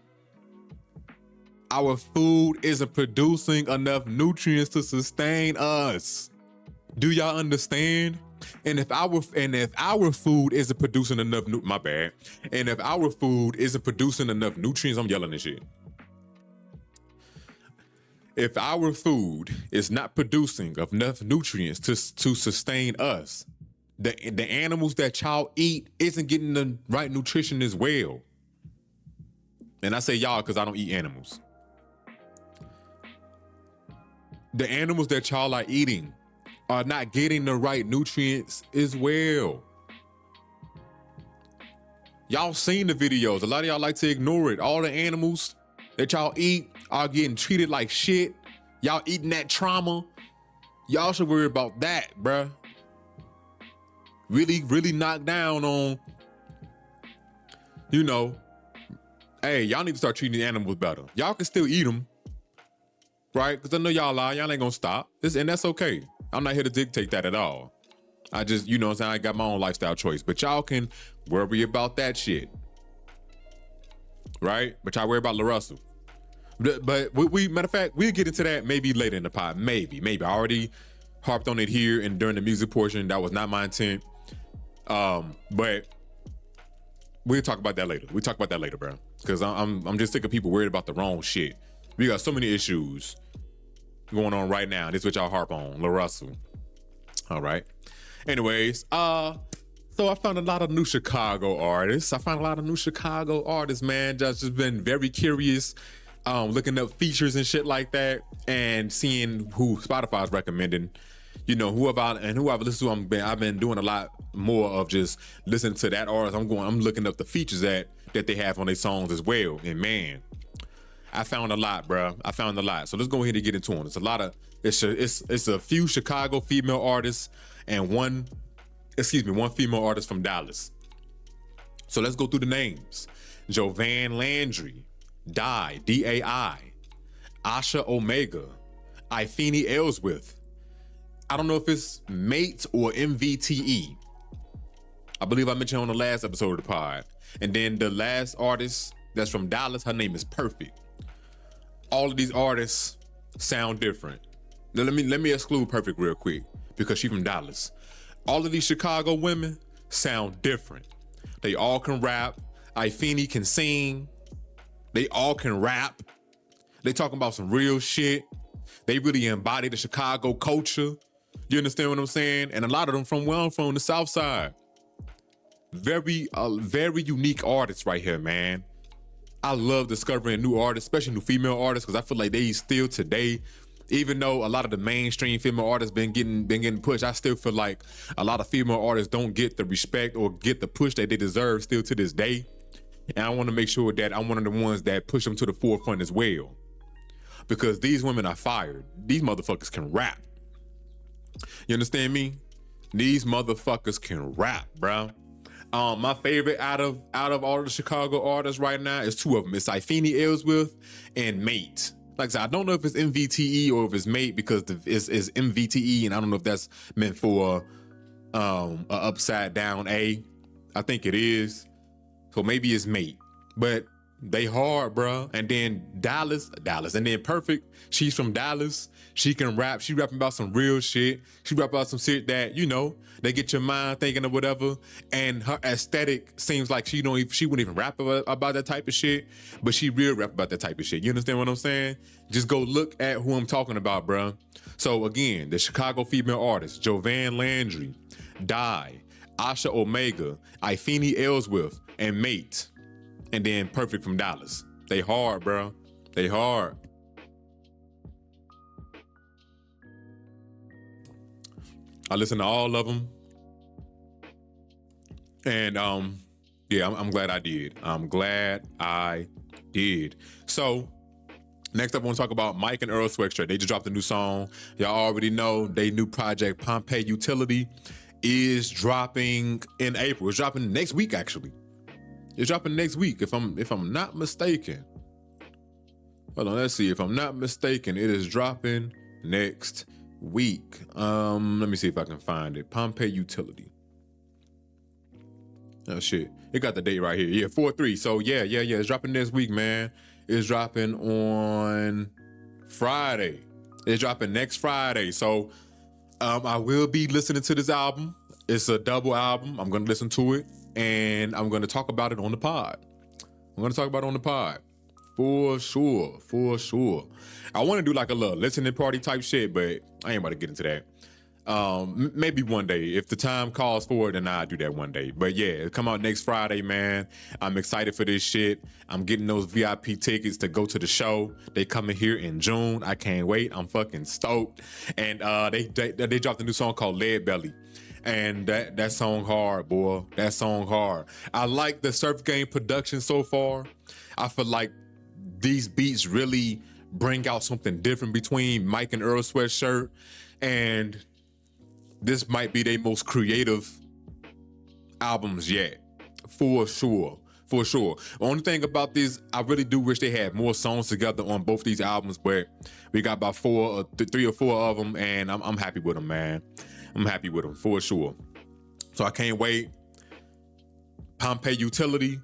Our food isn't producing enough nutrients to sustain us. Do y'all understand? And if our food isn't producing enough my bad. And if our food isn't producing enough nutrients, I'm yelling this shit. If our food is not producing enough nutrients to sustain us, the animals that y'all eat isn't getting the right nutrition as well. And I say y'all because I don't eat animals. The animals that y'all are eating are not getting the right nutrients as well. Y'all seen the videos. A lot of y'all like to ignore it. All the animals that y'all eat are getting treated like shit. Y'all eating that trauma. Y'all should worry about that, bruh. Really, really knock down on, hey, y'all need to start treating the animals better. Y'all can still eat them, right? Because I know y'all ain't gonna stop. And that's okay. I'm not here to dictate that at all. I just, what I'm saying, I got my own lifestyle choice. But y'all can worry about that shit, right? But y'all worry about La Russell. But we matter of fact, we'll get into that maybe later in the pod. Maybe. I already harped on it here and during the music portion. That was not my intent. But we'll talk about that later. We'll talk about that later, bro. Because I'm just sick of people worried about the wrong shit. We got so many issues going on right now. This is what y'all harp on, La Russell. All right. Anyways, so I found a lot of new Chicago artists. Man. Just been very curious, looking up features and shit like that, and seeing who Spotify's recommending. Who I've listened to. I've been doing a lot more of just listening to that artist. I'm looking up the features that they have on their songs as well. And man, I found a lot, bro. So let's go ahead and get into it. It's a few Chicago female artists and one female artist from Dallas. So let's go through the names. Jovan Landry, Dai, D-A-I, Asha Omega, Ifeni Ellsworth. I don't know if it's Mate or MVTE. I believe I mentioned on the last episode of the pod. And then the last artist that's from Dallas, her name is Perfect. All of these artists sound different. Now, let me exclude Perfect real quick because she's from Dallas. All of these Chicago women sound different. They all can rap. Ifeni can sing. They all can rap. They talking about some real shit. They really embody the Chicago culture. You understand what I'm saying? And a lot of them from where I'm from, the South Side. Very unique artists right here, man. I love discovering new artists, especially new female artists, because I feel like they still today, even though a lot of the mainstream female artists been getting pushed, I still feel like a lot of female artists don't get the respect or get the push that they deserve still to this day. And I want to make sure that I'm one of the ones that push them to the forefront as well. Because these women are fired. These motherfuckers can rap. You understand me? These motherfuckers can rap, bro. My favorite out of all the Chicago artists right now is two of them. It's Ifeni Ellsworth and Mate. Like I said, I don't know if it's MVTE or if it's Mate because it's MVTE, and I don't know if that's meant for a upside down A. I think it is. So maybe it's Mate. But they hard, bro. And then Dallas, and then Perfect. She's from Dallas. She can rap. She rapping about some real shit. She rap about some shit that, they get your mind thinking of whatever. And her aesthetic seems like she wouldn't even rap about that type of shit, but she real rap about that type of shit. You understand what I'm saying? Just go look at who I'm talking about, bro. So again, the Chicago female artists, Jovan Landry, Dai, Asha Omega, Ifeni Ellsworth, and Mate. And then Perfect from Dallas. They hard, bro. They hard. I listen to all of them. And yeah, I'm glad I did. So next up, I want to talk about Mike and Earl Sweatshirt. They just dropped a new song. Y'all already know they new project, Pompeii Utility, is dropping in April. It's dropping next week, actually. It's dropping next week, if I'm not mistaken. Hold on, let's see. If I'm not mistaken, it is dropping next week. Let me see if I can find it. Pompeii Utility. Oh shit, it got the date right here. Yeah, 4/3. So yeah, it's dropping next week, man. It's dropping on Friday. It's dropping next Friday. So I will be listening to this album. It's a double album. I'm gonna listen to it and I'm gonna talk about it on the pod. For sure. I want to do like a little listening party type shit, but I ain't about to get into that. Maybe one day. If the time calls for it, then I'll do that one day. But yeah, it'll come out next Friday, man. I'm excited for this shit. I'm getting those VIP tickets to go to the show. They coming here in June. I can't wait. I'm fucking stoked. And they dropped a new song called Lead Belly. And that song hard, boy. That song hard. I like the Surf Game production so far. I feel like these beats really bring out something different between Mike and Earl Sweatshirt, and this might be their most creative albums yet, for sure. The only thing about this, I really do wish they had more songs together on both these albums, but we got about 3 or 4 of them, and I'm happy with them, man. I'm happy with them, for sure. So I can't wait. Pompeii Utility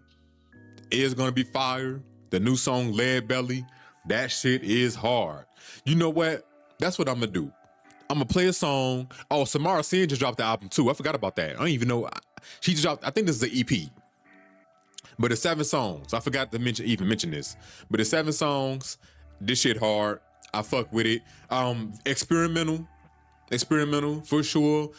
is gonna be fire. The new song, Lead Belly, that shit is hard. You know what? That's what I'm gonna do. I'm gonna play a song. Oh, Samara Sin just dropped the album too. I forgot about that. I don't even know. She just dropped, I think this is an EP. But it's 7 songs. I forgot to mention this. But it's 7 songs. This shit hard. I fuck with it. Experimental for sure.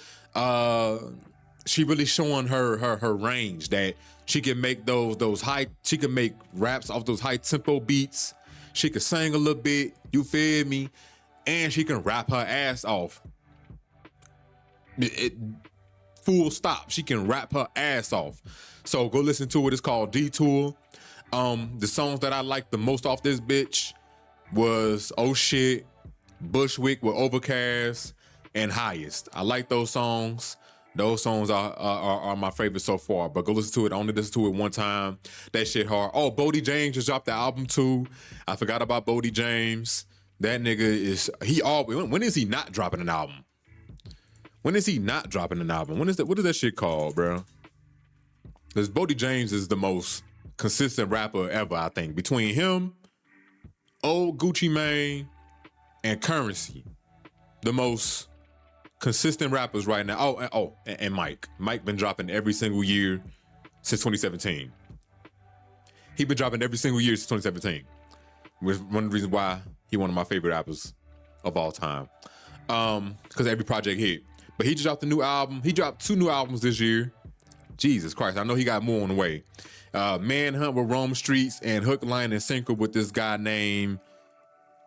She really showing her range, that she can make those high, she can make raps off those high tempo beats. She can sing a little bit, you feel me? And she can rap her ass off. Full stop. She can rap her ass off. So go listen to it. It's called Detour. The songs that I liked the most off this bitch was Oh Shit, Bushwick with Overcast, and Highest. I like those songs. Those songs are my favorite so far, but go listen to it. I only listen to it one time. That shit hard. Oh, Bodie James just dropped the album too. I forgot about Bodie James. That nigga is, when is he not dropping an album? What is that shit called, bro? Because Bodie James is the most consistent rapper ever, I think. Between him, Old Gucci Mane, and Currency, the most consistent rappers right now. And Mike. Mike been dropping every single year since 2017. He been dropping every single year since 2017. Which is one of the reasons why he one of my favorite rappers of all time. Because every project hit. But he just dropped a new album. He dropped 2 new albums this year. Jesus Christ, I know he got more on the way. Manhunt with Rome Streets, and Hook, Line, and Sinker with this guy named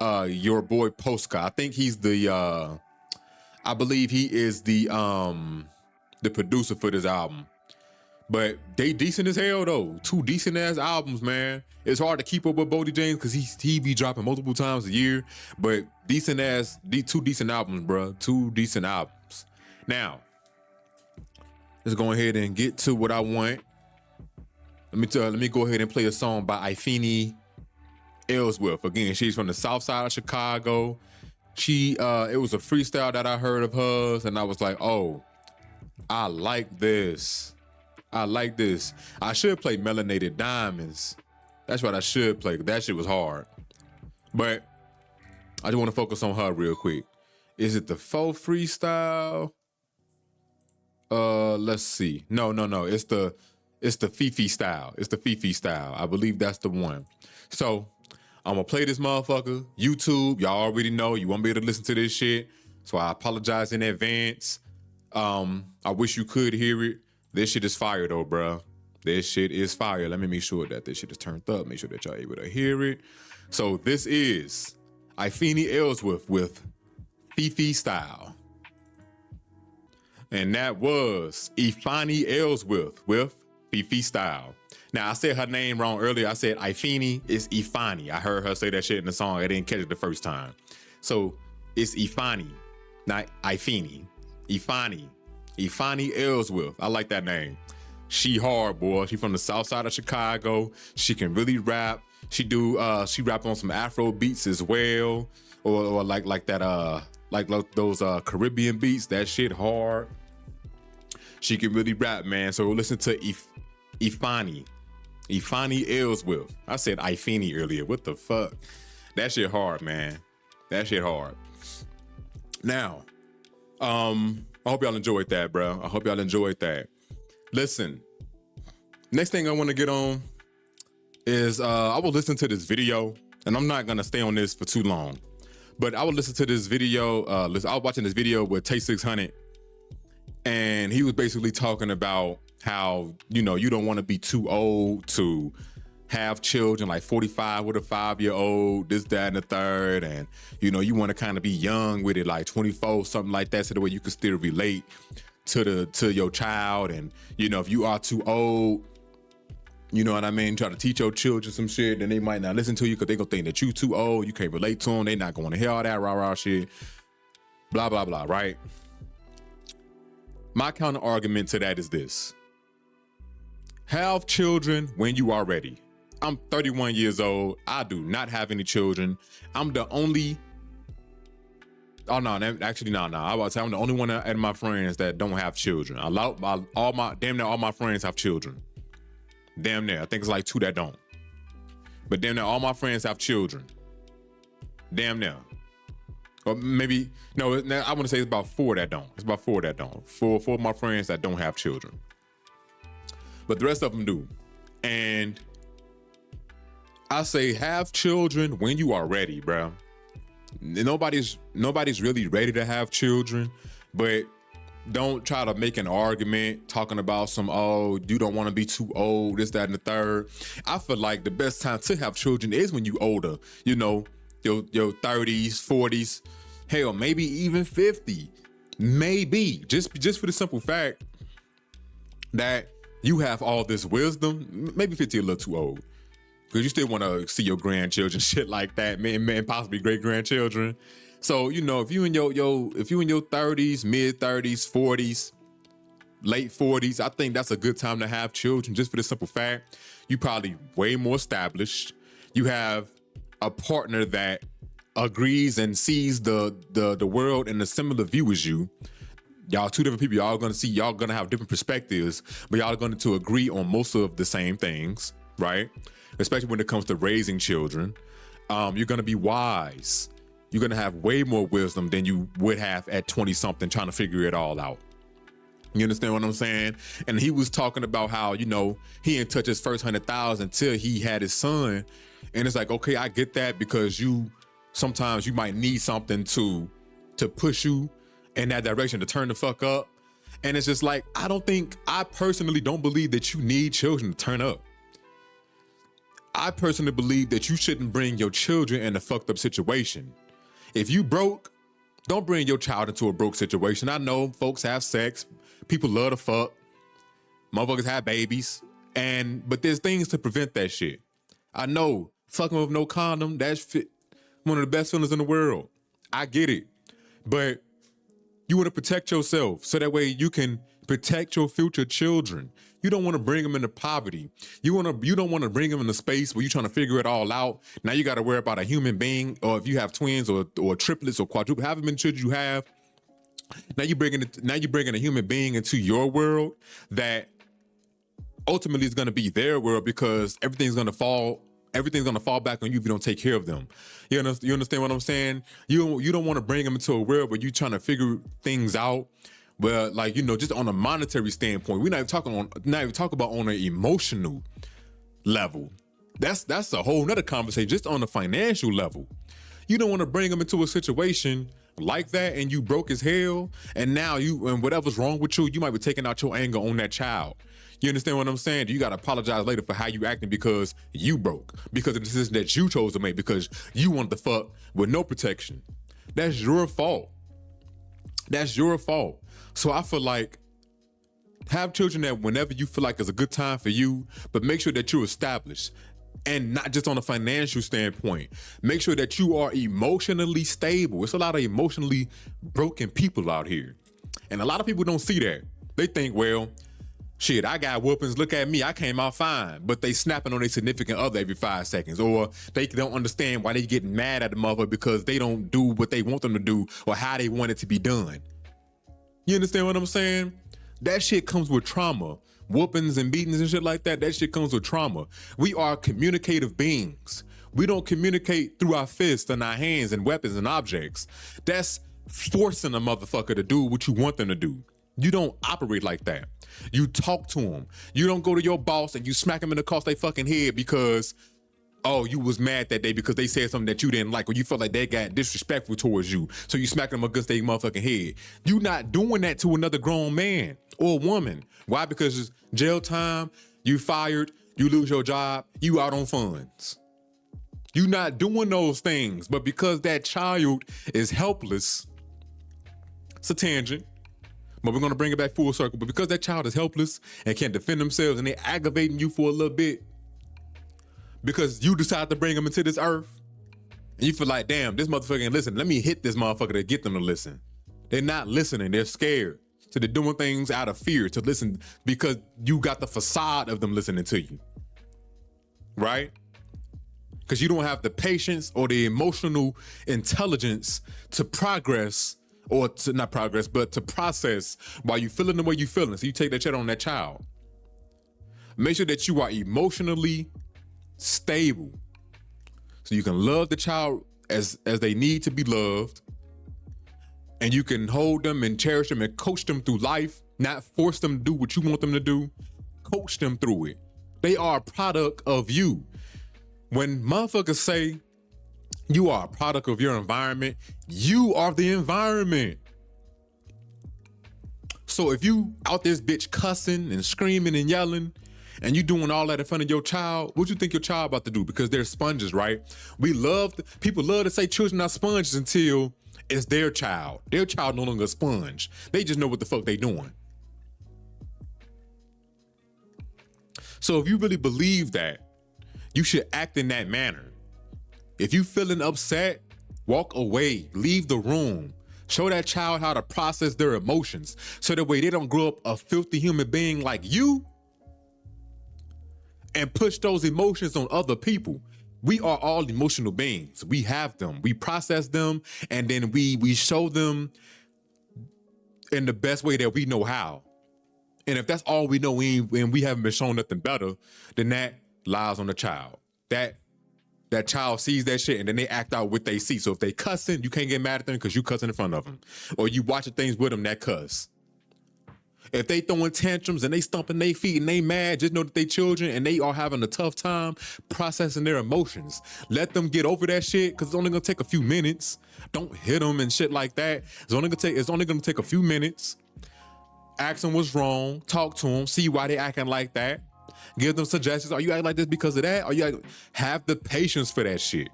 Your Boy Posca. I think he's I believe he is the producer for this album. But they decent as hell though. 2 decent ass albums, man. It's hard to keep up with Bodie James because he be dropping multiple times a year. But 2 decent albums, bro. 2 decent albums. Now, let's go ahead and get to what I want. Let me go ahead and play a song by Ifeani Ellsworth. Again, she's from the South Side of Chicago. It was a freestyle that I heard of hers, and I was like, oh, I like this. I should play Melanated Diamonds. That's what I should play. That shit was hard. But I just want to focus on her real quick. Is it the faux freestyle? Let's see. No. It's the Fifi style. I believe that's the one. So I'm gonna play this motherfucker. YouTube, y'all already know you won't be able to listen to this shit. So I apologize in advance. I wish you could hear it. This shit is fire though, bruh. This shit is fire. Let me make sure that this shit is turned up. Make sure that y'all able to hear it. So this is Ifeani Ellsworth with Fifi Style. And that was Ifeani Ellsworth with Fifi Style. Now, I said her name wrong earlier. I said Ifeani. It's Ifeani. I heard her say that shit in the song. I didn't catch it the first time. So it's Ifeani, not Ifeani. Ifeani Ellsworth. I like that name. She hard, boy. She from the South Side of Chicago. She can really rap. She rap on some Afro beats as well, or like that like those Caribbean beats. That shit hard. She can really rap, man. So listen to Ifani Ellsworth. I said Ifani earlier. What the fuck? That shit hard, man. That shit hard. Now, I hope y'all enjoyed that, bro. I hope y'all enjoyed that. Listen, next thing I want to get on is I will listen to this video, and I'm not gonna stay on this for too long, but I will listen to this video. I was watching this video with Tay 600, and he was basically talking about how, you know, you don't want to be too old to have children, like 45 with a 5-year-old, this, that, and the third, and you know, you want to kind of be young with it, like 24, something like that, so the way you can still relate to your child. And you know, if you are too old, you know what I mean, try to teach your children some shit, then they might not listen to you because they gonna think that you too old, you can't relate to them, they not going to hear all that rah-rah shit, blah, blah, blah, right? My counter argument to that is this: have children when you are ready. I'm 31 years old. I do not have any children. I'm the only, oh no, actually no. I was saying I'm the only one out of my friends that don't have children. Damn near all my friends have children. Damn near. I think it's like 2 that don't. But damn near all my friends have children. Damn near. Or maybe, no, I want to say it's about 4 that don't. It's about 4 that don't. Four of my friends that don't have children. But the rest of them do. And I say have children when you are ready, bro. Nobody's really ready to have children, but don't try to make an argument talking about some, oh, you don't want to be too old, this, that, and the third. I feel like the best time to have children is when you older, you know, your 30s, 40s, hell, maybe even 50. Maybe. Just for the simple fact that you have all this wisdom. Maybe 50 a little too old, because you still want to see your grandchildren, shit like that, man, possibly great grandchildren. So, you know, if you in your 30s, mid 30s, 40s, late 40s, I think that's a good time to have children, just for the simple fact you probably way more established. You have a partner that agrees and sees the world in a similar view as you. Y'all 2 different people. Y'all gonna have different perspectives, but y'all are going to agree on most of the same things, right? Especially when it comes to raising children. You're gonna be wise. You're gonna have way more wisdom than you would have at 20-something trying to figure it all out. You understand what I'm saying? And he was talking about how, you know, he didn't touch his first 100,000 until he had his son. And it's like, okay, I get that, because sometimes you might need something to push you in that direction, to turn the fuck up. And it's just like, I personally don't believe that you need children to turn up. I personally believe that you shouldn't bring your children in a fucked up situation. If you broke, don't bring your child into a broke situation. I know folks have sex, people love to fuck, motherfuckers have babies, but there's things to prevent that shit. I know fucking with no condom, that's one of the best feelings in the world. I get it. But you want to protect yourself so that way you can protect your future children. You don't want to bring them into poverty. You don't want to bring them in a space where you're trying to figure it all out. Now you got to worry about a human being, or if you have twins or triplets or quadruplets, however many children you have. Now you're bringing a human being into your world that ultimately is going to be their world, because everything's going to fall back on you if you don't take care of them. You understand what I'm saying? You don't want to bring them into a world where you're trying to figure things out. But like, you know, just on a monetary standpoint, we're not even talking about on an emotional level. That's a whole nother conversation. Just on a financial level, you don't want to bring them into a situation like that, and you broke as hell, and now and whatever's wrong with you might be taking out your anger on that child. You understand what I'm saying? You got to apologize later for how you acting because you broke, because of the decision that you chose to make, because you wanted to fuck with no protection. That's your fault. That's your fault. So I feel like have children that whenever you feel like it's a good time for you, but make sure that you're established, and not just on a financial standpoint. Make sure that you are emotionally stable. It's a lot of emotionally broken people out here. And a lot of people don't see that. They think, well, Shit, I got whoopings. Look at me. I came out fine. But they snapping on their significant other every 5 seconds. Or they don't understand why they getting mad at the mother because they don't do what they want them to do or how they want it to be done. You understand what I'm saying? That shit comes with trauma. Whoopings and beatings and shit like that, that shit comes with trauma. We are communicative beings. We don't communicate through our fists and our hands and weapons and objects. That's forcing a motherfucker to do what you want them to do. You don't operate like that. You talk to them. You don't go to your boss and you smack them in across their fucking head because, oh, you was mad that day because they said something that you didn't like or you felt like they got disrespectful towards you. So you smack them against their motherfucking head. You not doing that to another grown man or woman. Why? Because it's jail time, you fired, you lose your job, you out on funds. You not doing those things, but because that child is helpless, it's a tangent, but we're gonna bring it back full circle. But because that child is helpless and can't defend themselves and they're aggravating you for a little bit, because you decide to bring them into this earth, and you feel like, damn, this motherfucker ain't listen. Let me hit this motherfucker to get them to listen. They're not listening. They're scared. So they're doing things out of fear to listen because you got the facade of them listening to you, right? Because you don't have the patience or the emotional intelligence to progress or to not progress, but to process while you feeling the way you feeling. So you take that shit on that child. Make sure that you are emotionally stable so you can love the child as they need to be loved, and you can hold them and cherish them and coach them through life, not force them to do what you want them to do. Coach them through it. They are a product of you. When motherfuckers say you are a product of your environment, you are the environment. So if you out this bitch cussing and screaming and yelling and you doing all that in front of your child, what you think your child about to do? Because they're sponges, right? People love to say children are sponges until it's their child. Their child no longer a sponge. They just know what the fuck they doing. So if you really believe that, you should act in that manner. If you feeling upset, walk away, leave the room. Show that child how to process their emotions so that way they don't grow up a filthy human being like you and push those emotions on other people. We are all emotional beings. We have them, we process them, and then we show them in the best way that we know how. And if that's all we know and we haven't been shown nothing better, then that lies on the child. That child sees that shit and then they act out what they see. So if they cussing, you can't get mad at them because you cussing in front of them. Or you watching things with them that cuss. If they throwing tantrums and they stomping their feet and they mad, just know that they children and they are having a tough time processing their emotions. Let them get over that shit because it's only gonna take a few minutes. Don't hit them and shit like that. It's only gonna take a few minutes. Ask them what's wrong, talk to them, see why they acting like that. Give them suggestions. Are you acting like this because of that? Have the patience for that shit.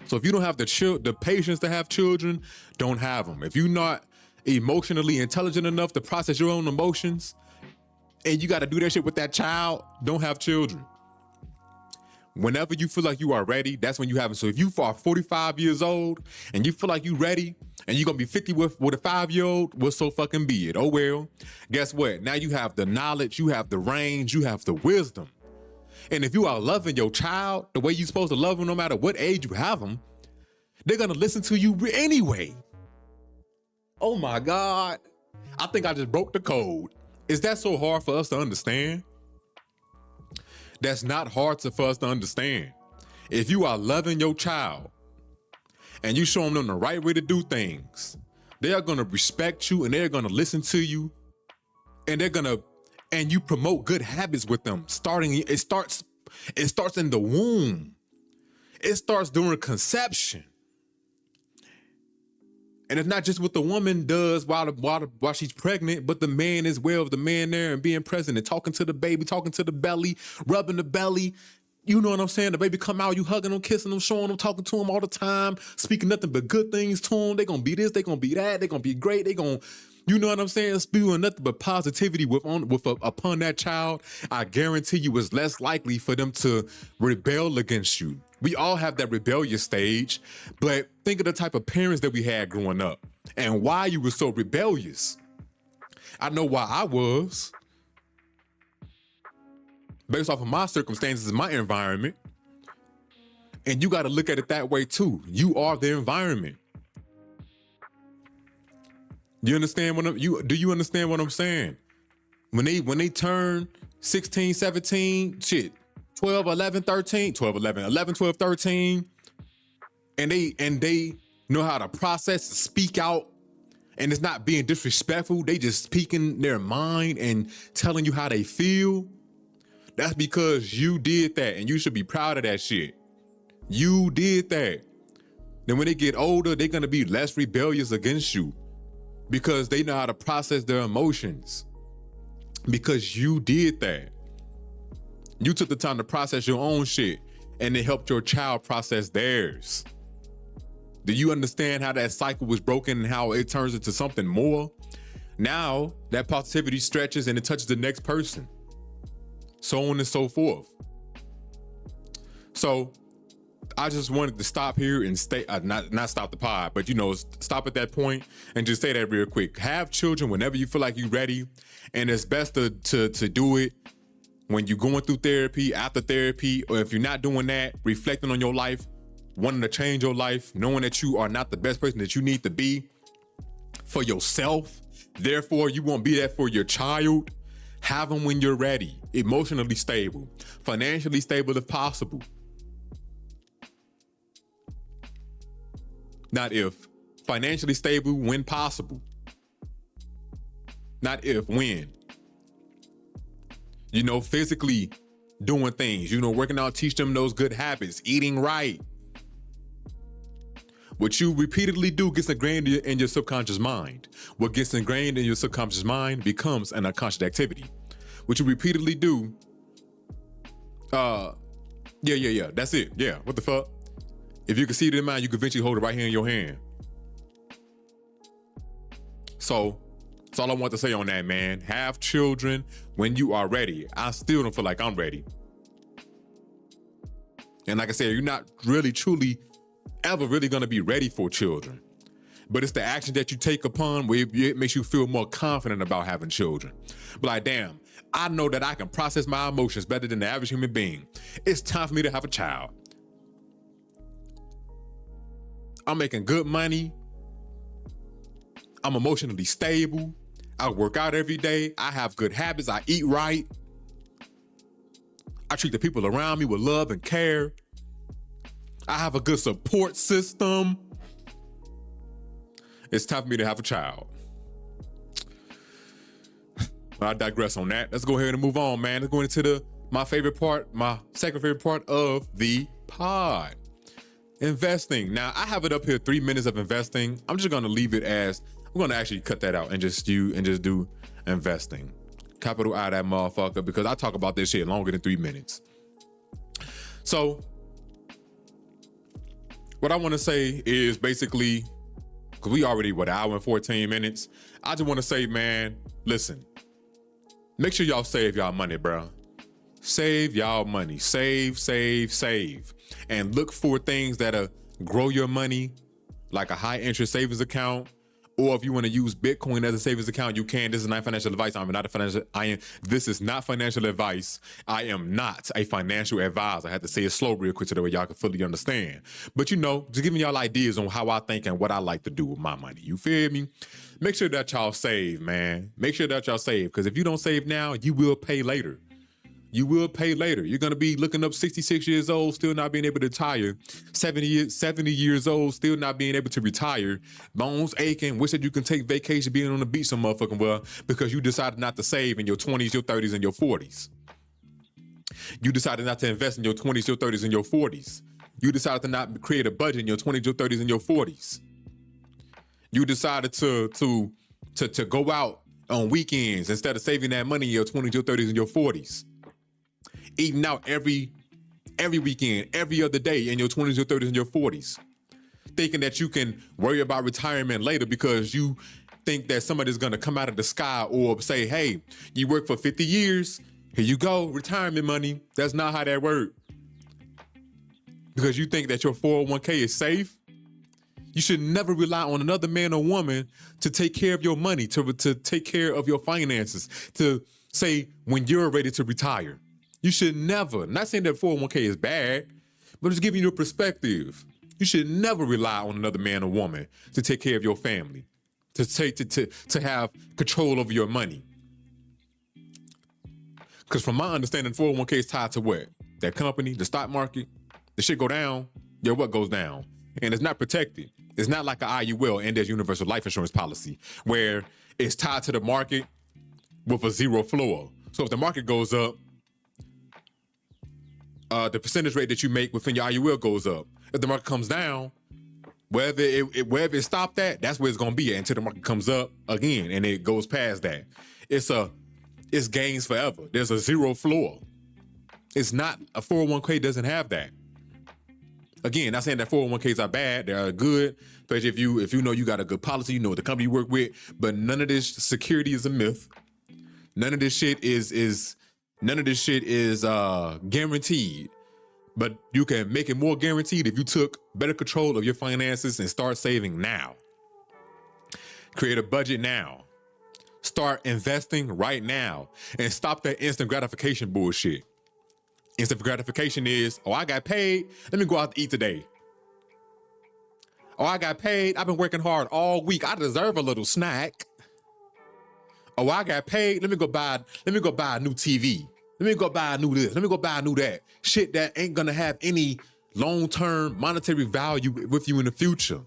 So if you don't have the patience to have children, don't have them. If you're not emotionally intelligent enough to process your own emotions and you got to do that shit with that child, don't have children. Whenever you feel like you are ready, that's when you have them. So if you are 45 years old and you feel like you ready and you're going to be 50 with a 5-year-old, well, so fucking be it. Oh, well, guess what? Now you have the knowledge, you have the range, you have the wisdom. And if you are loving your child the way you're supposed to love them, no matter what age you have them, they're going to listen to you anyway. Oh my God. I think I just broke the code. Is that so hard for us to understand? That's not hard for us to understand. If you are loving your child and you showing them the right way to do things, they are going to respect you and they're going to listen to you and and you promote good habits with them. It starts in the womb. It starts during conception. And it's not just what the woman does while she's pregnant, but the man as well. The man there and being present and talking to the baby, talking to the belly, rubbing the belly. You know what I'm saying? The baby come out, you hugging them, kissing them, showing them, talking to them all the time, speaking nothing but good things to them. They're going to be this, they're going to be that, they're going to be great. They're going to, you know what I'm saying? Spewing nothing but positivity upon that child. I guarantee you it's less likely for them to rebel against you. We all have that rebellious stage, but think of the type of parents that we had growing up and why you were so rebellious. I know why I was. Based off of my circumstances and my environment. And you got to look at it that way too. You are the environment. You understand what do you understand what I'm saying? When they turn 16, 17, 12, 11, 13, 12, 11, 11, 12, 13, and they know how to process, speak out, and it's not being disrespectful. They just speaking their mind and telling you how they feel. That's because you did that, and you should be proud of that shit. You did that. Then when they get older, they're gonna be less rebellious against you because they know how to process their emotions. Because you did that. You took the time to process your own shit, and it helped your child process theirs. Do you understand how that cycle was broken and how it turns into something more? Now that positivity stretches and it touches the next person. So on and so forth. So I just wanted to stop here and stay, not stop the pod, but stop at that point and just say that real quick. Have children whenever you feel like you're ready, and it's best to do it when you're going through therapy, after therapy, or if you're not doing that, reflecting on your life, wanting to change your life, knowing that you are not the best person that you need to be for yourself. Therefore, you won't be there for your child. Have them when you're ready, emotionally stable, financially stable if possible. Not if. Financially stable when possible. Not if, when. Physically doing things, working out, teach them those good habits, eating right. What you repeatedly do gets ingrained in your subconscious mind. What gets ingrained in your subconscious mind becomes an unconscious activity. What you repeatedly do, that's it. Yeah, what the fuck? If you can see it in mind, you can eventually hold it right here in your hand. So, that's all I want to say on that, man. Have children when you are ready. I still don't feel like I'm ready. And like I said, you're not really, truly, ever really going to be ready for children. But it's the action that you take upon where it makes you feel more confident about having children. But like, damn, I know that I can process my emotions better than the average human being. It's time for me to have a child. I'm making good money. I'm emotionally stable. I work out every day. I have good habits. I eat right. I treat the people around me with love and care. I have a good support system. It's time for me to have a child. I digress on that. Let's go ahead and move on, man. Let's go into my second favorite part of the pod. Investing. Now, I have it up here, 3 minutes of investing. I'm just going to leave it as, I'm going to actually cut that out and just do investing. Capital I that motherfucker, because I talk about this shit longer than 3 minutes. So, what I want to say is basically, because we already, an hour and 14 minutes. I just want to say, man, listen, make sure y'all save y'all money, bro. Save y'all money. Save. And look for things that'll grow your money, like a high interest savings account. Or if you want to use Bitcoin as a savings account, you can. This is not financial advice. This is not financial advice. I am not a financial advisor. I had to say it slow real quick so that way y'all can fully understand. But just giving y'all ideas on how I think and what I like to do with my money. You feel me? Make sure that y'all save, man. Make sure that y'all save. Because if you don't save now, you will pay later. You will pay later. You're going to be looking up 66 years old, still not being able to retire. 70 years old, still not being able to retire. Bones aching. Wish that you can take vacation being on the beach some motherfucking well because you decided not to save in your 20s, your 30s, and your 40s. You decided not to invest in your 20s, your 30s, and your 40s. You decided to not create a budget in your 20s, your 30s, and your 40s. You decided to go out on weekends instead of saving that money in your 20s, your 30s, and your 40s. Eating out every weekend, every other day in your 20s, your 30s, and your 40s. Thinking that you can worry about retirement later because you think that somebody's gonna come out of the sky or say, hey, you work for 50 years, here you go, retirement money. That's not how that works. Because you think that your 401k is safe. You should never rely on another man or woman to take care of your money, to take care of your finances, to say when you're ready to retire. You should never, not saying that 401k is bad, but just giving you a perspective. You should never rely on another man or woman to take care of your family, to have control over your money. Because from my understanding, 401k is tied to what? That company, the stock market, the shit go down, yeah, what goes down? And it's not protected. It's not like an IUL, Index Universal Life Insurance policy, where it's tied to the market with a zero floor. So if the market goes up, the percentage rate that you make within your IUL goes up. If the market comes down, wherever it stopped at, that's where it's gonna be at until the market comes up again and it goes past that. It's gains forever. There's a zero floor. It's not, a 401k doesn't have that. Again, not saying that 401ks are bad, they are good, especially if you know you got a good policy, you know what the company you work with, but none of this security is a myth. None of this shit is guaranteed. But you can make it more guaranteed if you took better control of your finances and start saving now. Create a budget now. Start investing right now and stop that instant gratification bullshit. Instant gratification is, oh, I got paid, let me go out to eat today. Oh, I got paid, I've been working hard all week, I deserve a little snack. Oh, I got paid, let me go buy a new TV. Let me go buy a new this, let me go buy a new that. Shit that ain't gonna have any long-term monetary value with you in the future.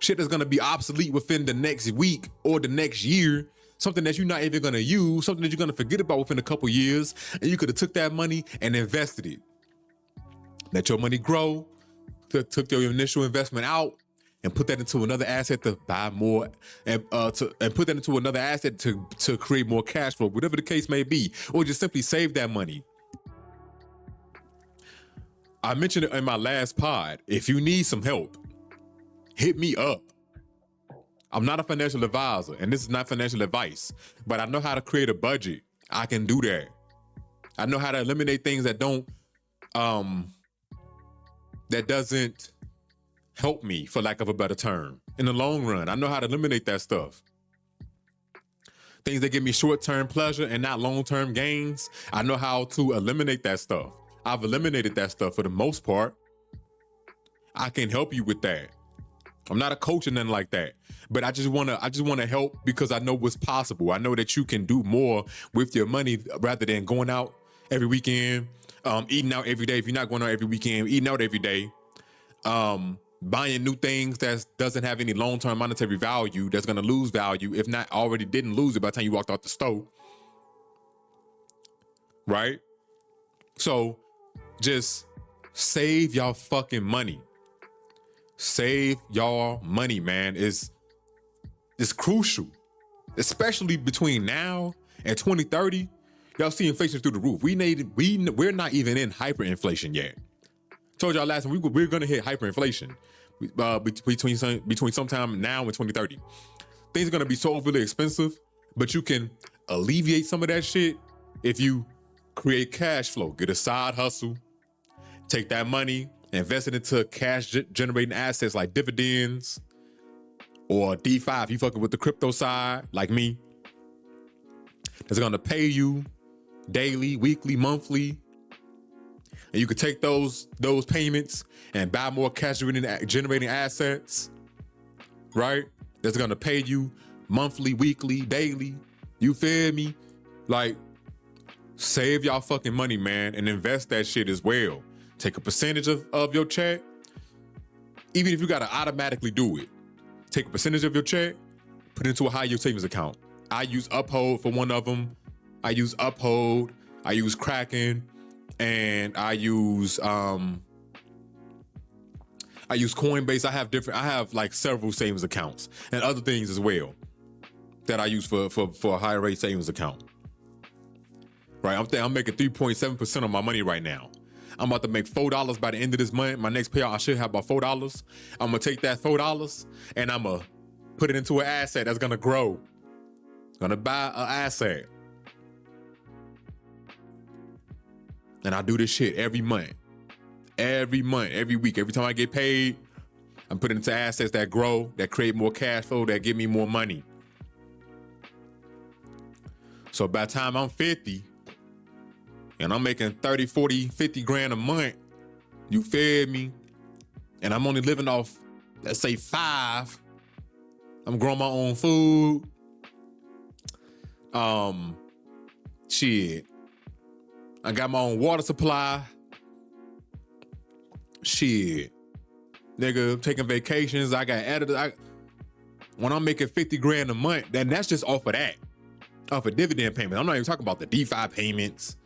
Shit that's gonna be obsolete within the next week or the next year. Something that you're not even gonna use, something that you're gonna forget about within a couple years, and you could have took that money and invested it. Let your money grow, took your initial investment out, and put that into another asset to buy more, and put that into another asset to create more cash flow, whatever the case may be, or just simply save that money. I mentioned it in my last pod. If you need some help, hit me up. I'm not a financial advisor, and this is not financial advice, but I know how to create a budget. I can do that. I know how to eliminate things that doesn't help me, for lack of a better term. In the long run, I know how to eliminate that stuff. Things that give me short-term pleasure and not long-term gains, I know how to eliminate that stuff. I've eliminated that stuff for the most part. I can help you with that. I'm not a coach or nothing like that, but I just wanna help because I know what's possible. I know that you can do more with your money rather than going out every weekend, eating out every day. If you're not going out every weekend, eating out every day, buying new things that doesn't have any long-term monetary value, that's gonna lose value, if not already didn't lose it by the time you walked out the store, right? So just save y'all fucking money. Save y'all money, man. It's crucial, especially between now and 2030. Y'all see inflation through the roof. We're not even in hyperinflation yet. Told y'all last time we're gonna hit hyperinflation between sometime now and 2030. Things are gonna be so overly expensive, but you can alleviate some of that shit if you create cash flow, get a side hustle, take that money, invest it into cash generating assets like dividends or DeFi if you fucking with the crypto side like me. That's gonna pay you daily, weekly, monthly. And you could take those payments and buy more cash generating assets, right? That's gonna pay you monthly, weekly, daily. You feel me? Like, save y'all fucking money, man, and invest that shit as well. Take a percentage of your check, even if you gotta automatically do it. Take a percentage of your check, put it into a high yield savings account. I use Uphold for one of them. I use Uphold, I use Kraken, and I use Coinbase. I have like several savings accounts and other things as well that I use for a higher rate savings account. Right, I'm making 3.7% on my money right now. I'm about to make $4 by the end of this month. My next payout, I should have about $4. I'm gonna take that $4 and I'm gonna put it into an asset that's gonna grow. Gonna buy an asset. And I do this shit every month, every week. Every time I get paid, I'm putting it into assets that grow, that create more cash flow, that give me more money. So by the time I'm 50 and I'm making 30, 40, 50 grand a month, you fed me, and I'm only living off, let's say 5. I'm growing my own food. Shit. I got my own water supply. Shit. Nigga, taking vacations. I got editors. When I'm making 50 grand a month, then that's just off of that. Off of dividend payments. I'm not even talking about the DeFi payments.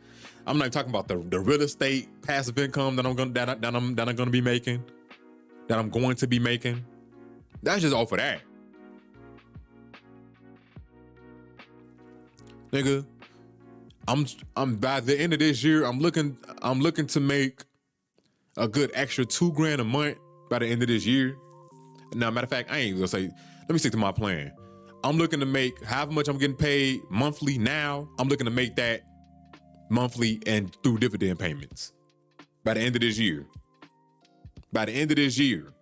I'm not even talking about the real estate passive income that I'm gonna be making. That I'm going to be making. That's just off of that. Nigga, I'm by the end of this year, I'm looking to make a good extra 2 grand a month by the end of this year. Now, matter of fact, I ain't gonna say, let me stick to my plan. I'm looking to make however much I'm getting paid monthly now, I'm looking to make that monthly and through dividend payments by the end of this year. By the end of this year.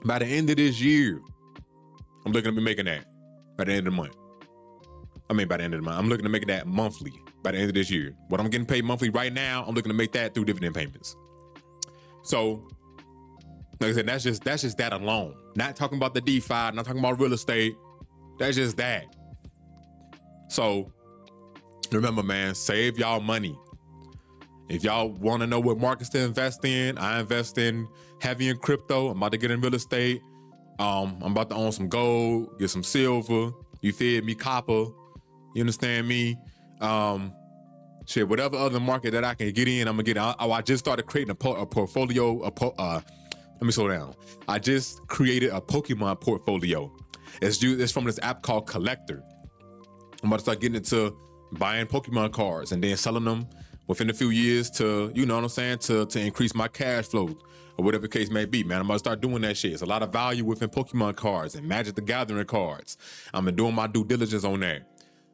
By the end of this year, I'm looking to be making that by the end of the month. By the end of the month. I'm looking to make that monthly by the end of this year. What I'm getting paid monthly right now, I'm looking to make that through dividend payments. So, like I said, that's just that alone. Not talking about the DeFi, not talking about real estate. That's just that. So, remember, man, save y'all money. If y'all want to know what markets to invest in, I invest in heavy in crypto. I'm about to get in real estate. I'm about to own some gold, get some silver. You feel me? Copper. You understand me? Whatever other market that I can get in, I'm gonna get in. I just started creating a portfolio. Let me slow down. I just created a Pokemon portfolio. It's from this app called Collector. I'm about to start getting into buying Pokemon cards and then selling them within a few years to, you know what I'm saying, to increase my cash flow or whatever the case may be, man. I'm gonna start doing that shit. It's a lot of value within Pokemon cards and Magic the Gathering cards. I'm been doing my due diligence on that.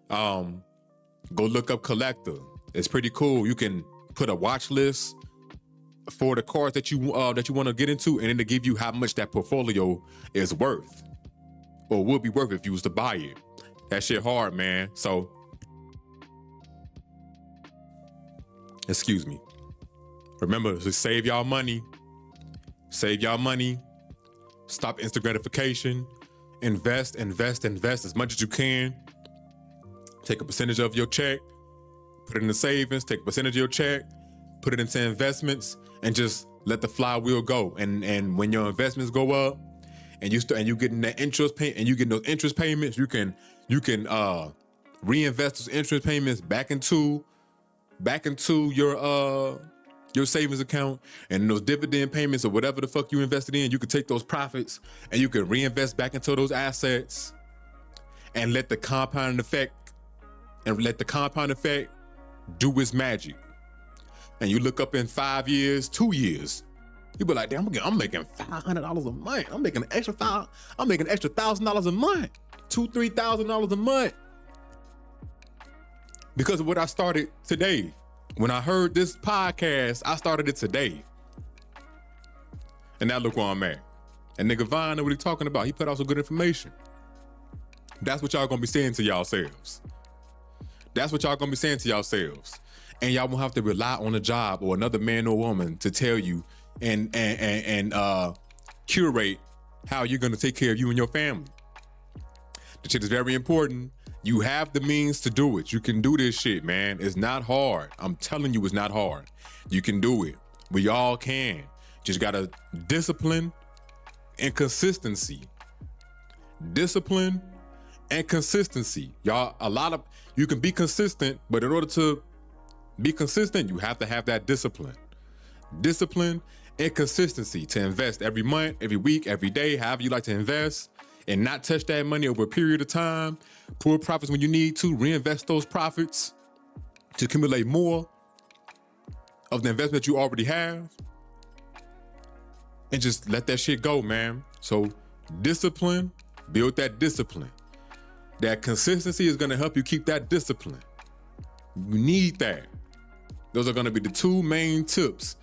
Go look up Collector. It's pretty cool. You can put a watch list for the cards that you want to get into, and then to give you how much that portfolio is worth or would be worth if you was to buy it. That shit hard, man. So, excuse me. Remember to save y'all money. Save y'all money. Stop instant gratification. Invest as much as you can. Take a percentage of your check, put it in the savings, take a percentage of your check, put it into investments, and just let the flywheel go. And when your investments go up, and you getting that interest pay, and you getting those interest payments, you can reinvest those interest payments back into your savings account, and those dividend payments or whatever the fuck you invested in, you can take those profits and you can reinvest back into those assets and let the compounding effect do its magic. And you look up in 5 years, 2 years, you be like, damn, I'm making $500 a month. I'm making an extra $1,000 a month, $2,000-$3,000 a month. Because of what I started today. When I heard this podcast, I started it today. And now look where I'm at. And nigga Vine know what he talking about. He put out some good information. That's what y'all gonna be saying to yourselves. That's what y'all gonna be saying to yourselves. And y'all won't have to rely on a job or another man or woman to tell you and curate how you're gonna take care of you and your family. The shit is very important. You have the means to do it. You can do this shit, man. It's not hard. I'm telling you, it's not hard. You can do it. We all can. Just gotta discipline and consistency. Discipline and consistency. Y'all, you can be consistent, but in order to be consistent, you have to have that discipline. Discipline and consistency to invest every month, every week, every day, however you like to invest, and not touch that money over a period of time. Pull profits when you need to, reinvest those profits to accumulate more of the investment you already have, and just let that shit go, man. So discipline, build that discipline. That consistency is gonna help you keep that discipline. You need that. Those are gonna be the two main tips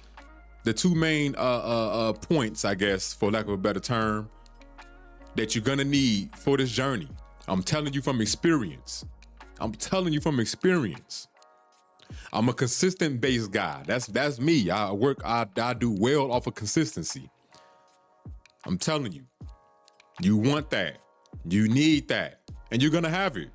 the two main points, I guess, for lack of a better term, that you're gonna need for this journey. I'm telling you from experience. I'm telling you from experience. I'm a consistent based guy. That's me. I do well off of consistency. I'm telling you. You want that. You need that. And you're gonna have it.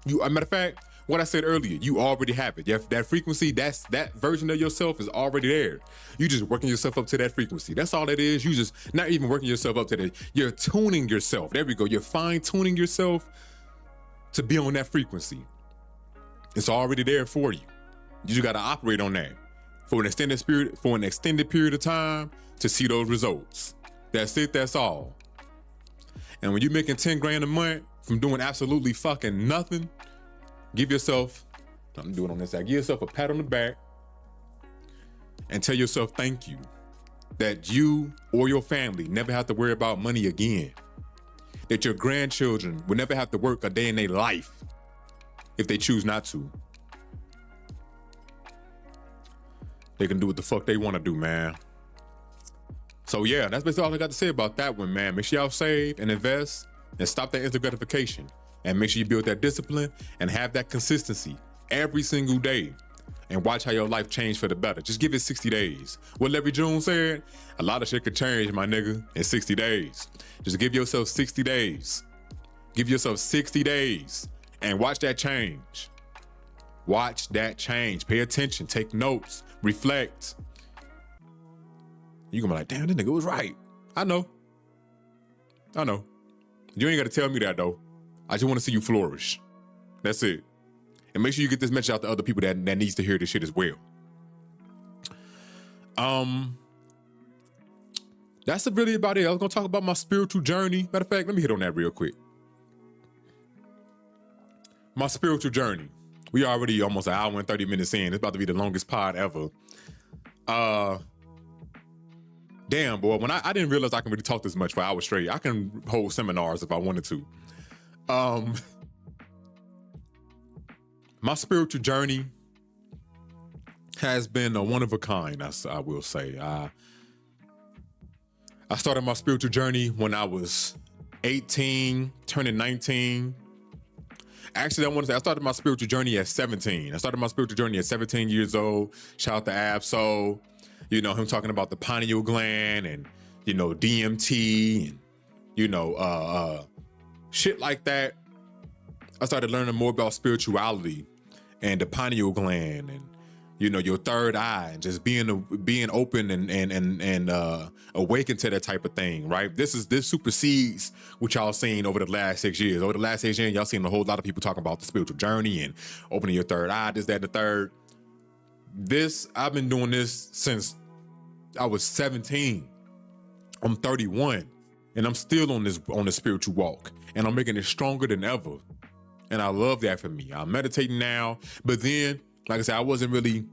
A matter of fact, what I said earlier, you already have it. That frequency, that version of yourself is already there. You just working yourself up to that frequency. That's all it is. You just not even working yourself up to that. You're tuning yourself. There we go. You're fine-tuning yourself to be on that frequency. It's already there for you. You just gotta operate on that for an extended period of time to see those results. That's it, that's all. And when you're making 10 grand a month from doing absolutely fucking nothing, give yourself, I'm doing on this side, give yourself a pat on the back and tell yourself thank you. That you or your family never have to worry about money again. That your grandchildren will never have to work a day in their life if they choose not to. They can do what the fuck they want to do, man. So yeah, that's basically all I got to say about that one, man. Make sure y'all save and invest and stop that instant gratification. And make sure you build that discipline and have that consistency every single day. And watch how your life change for the better. Just give it 60 days. What Larry June said, a lot of shit could change, my nigga, in 60 days. Just give yourself 60 days. Give yourself 60 days and watch that change. Watch that change. Pay attention, take notes, reflect. You're gonna be like, damn, this nigga was right. I know. You ain't gotta tell me that though. I just wanna see you flourish. That's it. And make sure you get this message out to other people that needs to hear this shit as well. That's really about it. I was gonna talk about my spiritual journey. Matter of fact, let me hit on that real quick. My spiritual journey. We already almost an hour and 30 minutes in. It's about to be the longest pod ever. Damn, boy, when I didn't realize I can really talk this much for hours straight. I can hold seminars if I wanted to. My spiritual journey has been a one of a kind, I will say. I started my spiritual journey when I was 18, turning 19. Actually, I want to say I started my spiritual journey at 17. I started my spiritual journey at 17 years old. Shout out to Absol. You know, him talking about the pineal gland and, you know, DMT and, you know, shit like that. I started learning more about spirituality and the pineal gland and, you know, your third eye and just being open and awakened to that type of thing, right? This supersedes what y'all seen over the last 6 years. Over the last 6 years, y'all seen a whole lot of people talking about the spiritual journey and opening your third eye, this, that, and the third. I've been doing this since I was 17. I'm 31, and I'm still on this spiritual walk, and I'm making it stronger than ever. And I love that for me. I'm meditating now, but then, like I said, I wasn't really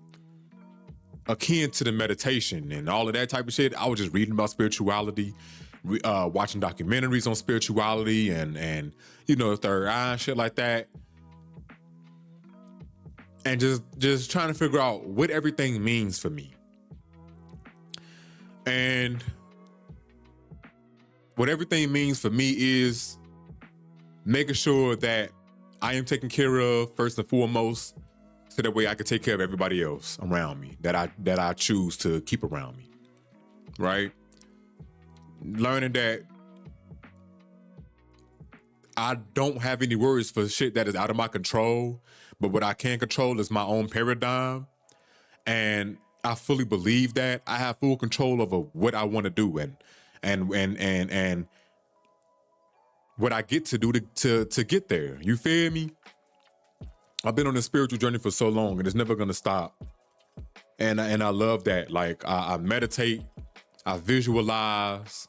akin to the meditation and all of that type of shit. I was just reading about spirituality, watching documentaries on spirituality and you know, third eye and shit like that. And just trying to figure out what everything means for me. And what everything means for me is making sure that I am taken care of first and foremost, so that way I can take care of everybody else around me that I choose to keep around me, right? Learning that I don't have any worries for shit that is out of my control, but what I can control is my own paradigm, and I fully believe that I have full control over what I want to do and what I get to do to get there. You feel me? I've been on this spiritual journey for so long and it's never gonna stop. And I love that. Like I meditate, I visualize,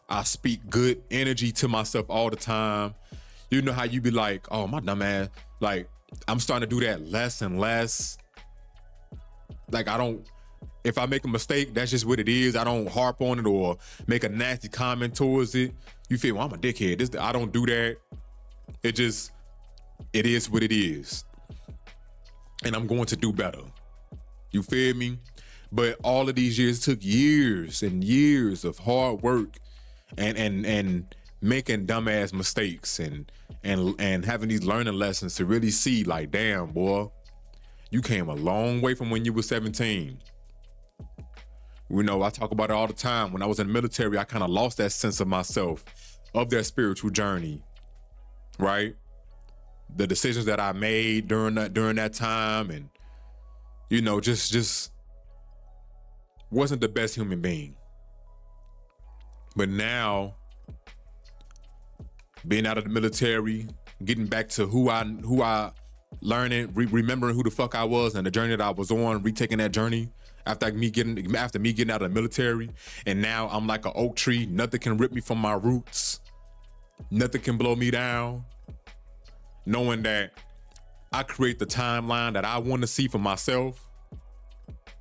I speak good energy to myself all the time. You know how you be like, oh my dumb ass, like I'm starting to do that less and less. Like if I make a mistake, that's just what it is. I don't harp on it or make a nasty comment towards it. You feel, well, I'm a dickhead. I don't do that. It is what it is. And I'm going to do better. You feel me? But all of these years took years and years of hard work and making dumbass mistakes and having these learning lessons to really see like, damn, boy, you came a long way from when you were 17. You know, I talk about it all the time. When I was in the military, I kind of lost that sense of myself, of that spiritual journey, right? The decisions that I made during that time, and you know, just wasn't the best human being. But now, being out of the military, getting back to who I learning, remembering who the fuck I was and the journey that I was on, retaking that journey after me getting out of the military, and now I'm like an oak tree. Nothing can rip me from my roots. Nothing can blow me down. Knowing that I create the timeline that I want to see for myself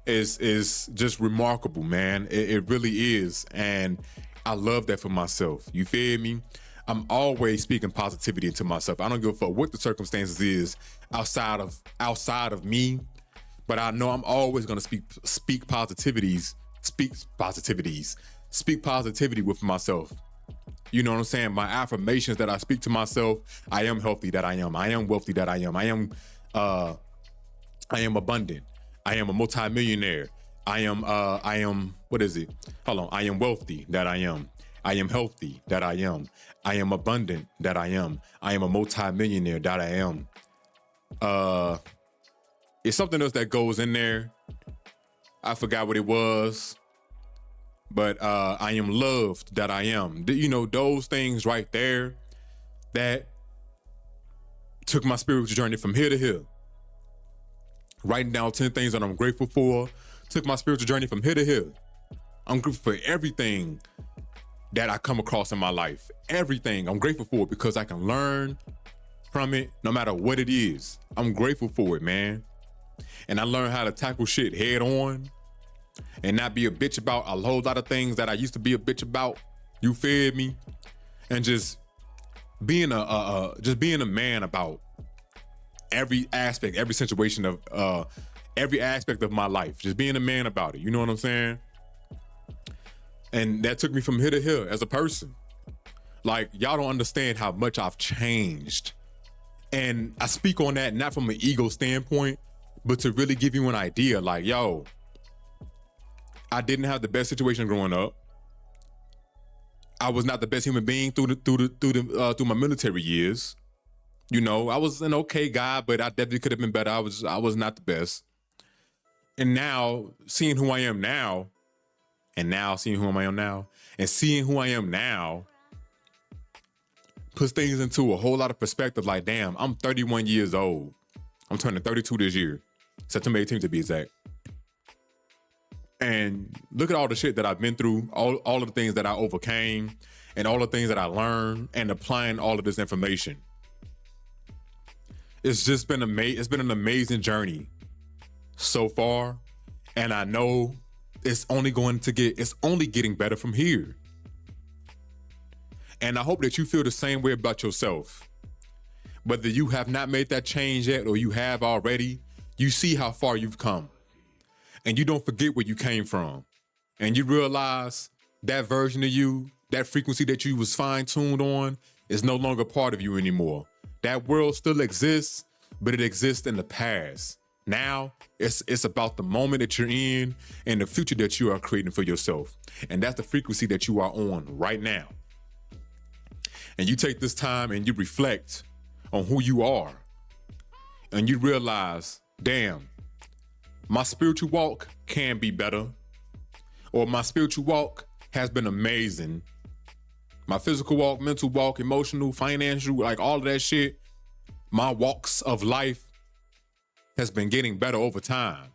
is just remarkable, man. It really is, and I love that for myself. You feel me? I'm always speaking positivity into myself. I don't give a fuck what the circumstances is outside of me, but I know I'm always gonna speak positivity with myself. You know what I'm saying? My affirmations that I speak to myself: I am healthy, that I am wealthy, that I am abundant, I am a multimillionaire, I am what is it? Hold on, I am wealthy, that I am healthy, that I am abundant, that I am a multimillionaire, that I am. It's something else that goes in there. I forgot what it was, but I am loved, that I am. You know, those things right there that took my spiritual journey from here to here. Writing down 10 things that I'm grateful for took my spiritual journey from here to here. I'm grateful for everything that I come across in my life. Everything I'm grateful for, because I can learn from it no matter what it is. I'm grateful for it, man. And I learned how to tackle shit head on and not be a bitch about a whole lot of things that I used to be a bitch about. You feel me? And just being a man about every aspect, every situation of every aspect of my life. Just being a man about it. You know what I'm saying? And that took me from here to here as a person. Like, y'all don't understand how much I've changed. And I speak on that not from an ego standpoint, but to really give you an idea. Like, yo, I didn't have the best situation growing up. I was not the best human being through my military years. You know, I was an okay guy, but I definitely could have been better. I was not the best. And now, seeing who I am now, and seeing who I am now, puts things into a whole lot of perspective. Like, damn, I'm 31 years old. I'm turning 32 this year, September 18th to be exact. And look at all the shit that I've been through, all of the things that I overcame, and all the things that I learned, and applying all of this information. It's just been it's been an amazing journey so far, and I know it's only getting better from here. And I hope that you feel the same way about yourself. Whether you have not made that change yet or you have already, you see how far you've come. And you don't forget where you came from. And you realize that version of you, that frequency that you was fine-tuned on, is no longer part of you anymore. That world still exists, but it exists in the past. Now, it's about the moment that you're in and the future that you are creating for yourself. And that's the frequency that you are on right now. And you take this time and you reflect on who you are. And you realize, damn, my spiritual walk can be better. Or my spiritual walk has been amazing. My physical walk, mental walk, emotional, financial, like all of that shit, my walks of life has been getting better over time.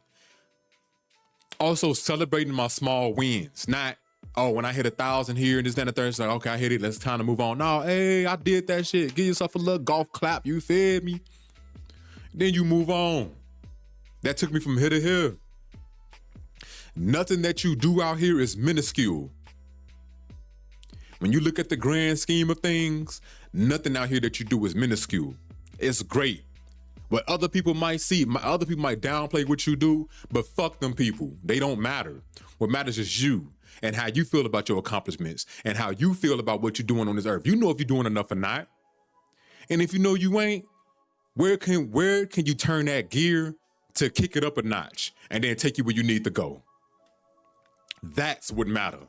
Also celebrating my small wins, not, oh, when I hit 1,000 here and this, that, and the third, it's like, okay, I hit it, it's time to move on. No, hey, I did that shit. Give yourself a little golf clap, you feel me? Then you move on. That took me from here to here. Nothing that you do out here is minuscule. When you look at the grand scheme of things, nothing out here that you do is minuscule. It's great. What other people might see, other people might downplay what you do, but fuck them people. They don't matter. What matters is you and how you feel about your accomplishments and how you feel about what you're doing on this earth. You know if you're doing enough or not. And if you know you ain't, where can you turn that gear to kick it up a notch and then take you where you need to go? That's what matters.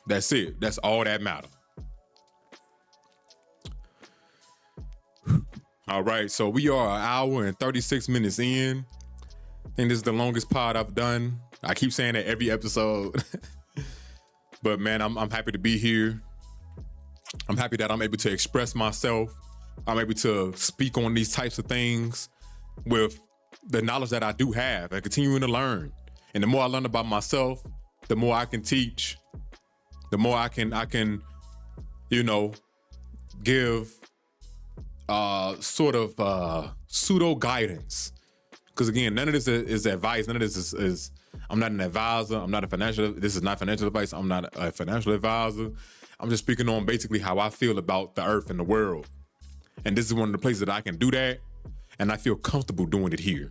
That's it. That's all that matters. All right, so we are an hour and 36 minutes in. I think this is the longest pod I've done. I keep saying that every episode. But man, I'm happy to be here. I'm happy that I'm able to express myself. I'm able to speak on these types of things with the knowledge that I do have and continuing to learn. And the more I learn about myself, the more I can teach, the more I can, give sort of pseudo guidance. Because again, none of this is advice. None of this is I'm not an advisor. I'm not this is not financial advice. I'm not a financial advisor. I'm just speaking on basically how I feel about the earth and the world. And this is one of the places that I can do that. And I feel comfortable doing it here.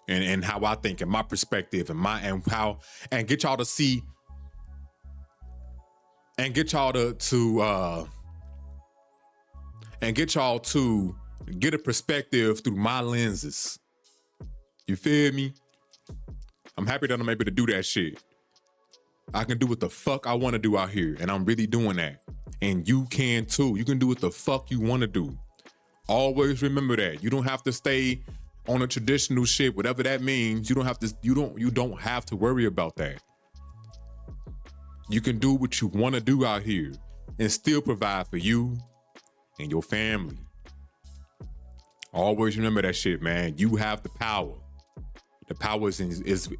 And how I think and my perspective and get y'all to see and get y'all to get a perspective through my lenses. You feel me? I'm happy that I'm able to do that shit. I can do what the fuck I want to do out here, and I'm really doing that. And you can too. You can do what the fuck you want to do. Always remember that. You don't have to stay on a traditional shit, whatever that means. You don't have to worry about that. You can do what you want to do out here and still provide for you and your family. Always remember that shit, man. You have the power. The power is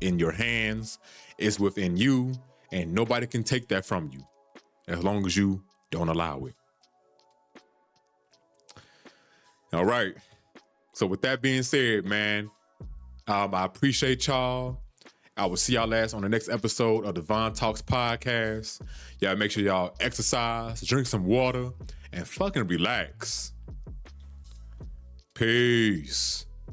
in your hands. It's within you, and nobody can take that from you as long as you don't allow it. All right. So with that being said, man, I appreciate y'all. I will see y'all last on the next episode of the Von Talks podcast. Y'all make sure y'all exercise, drink some water, and fucking relax. Peace.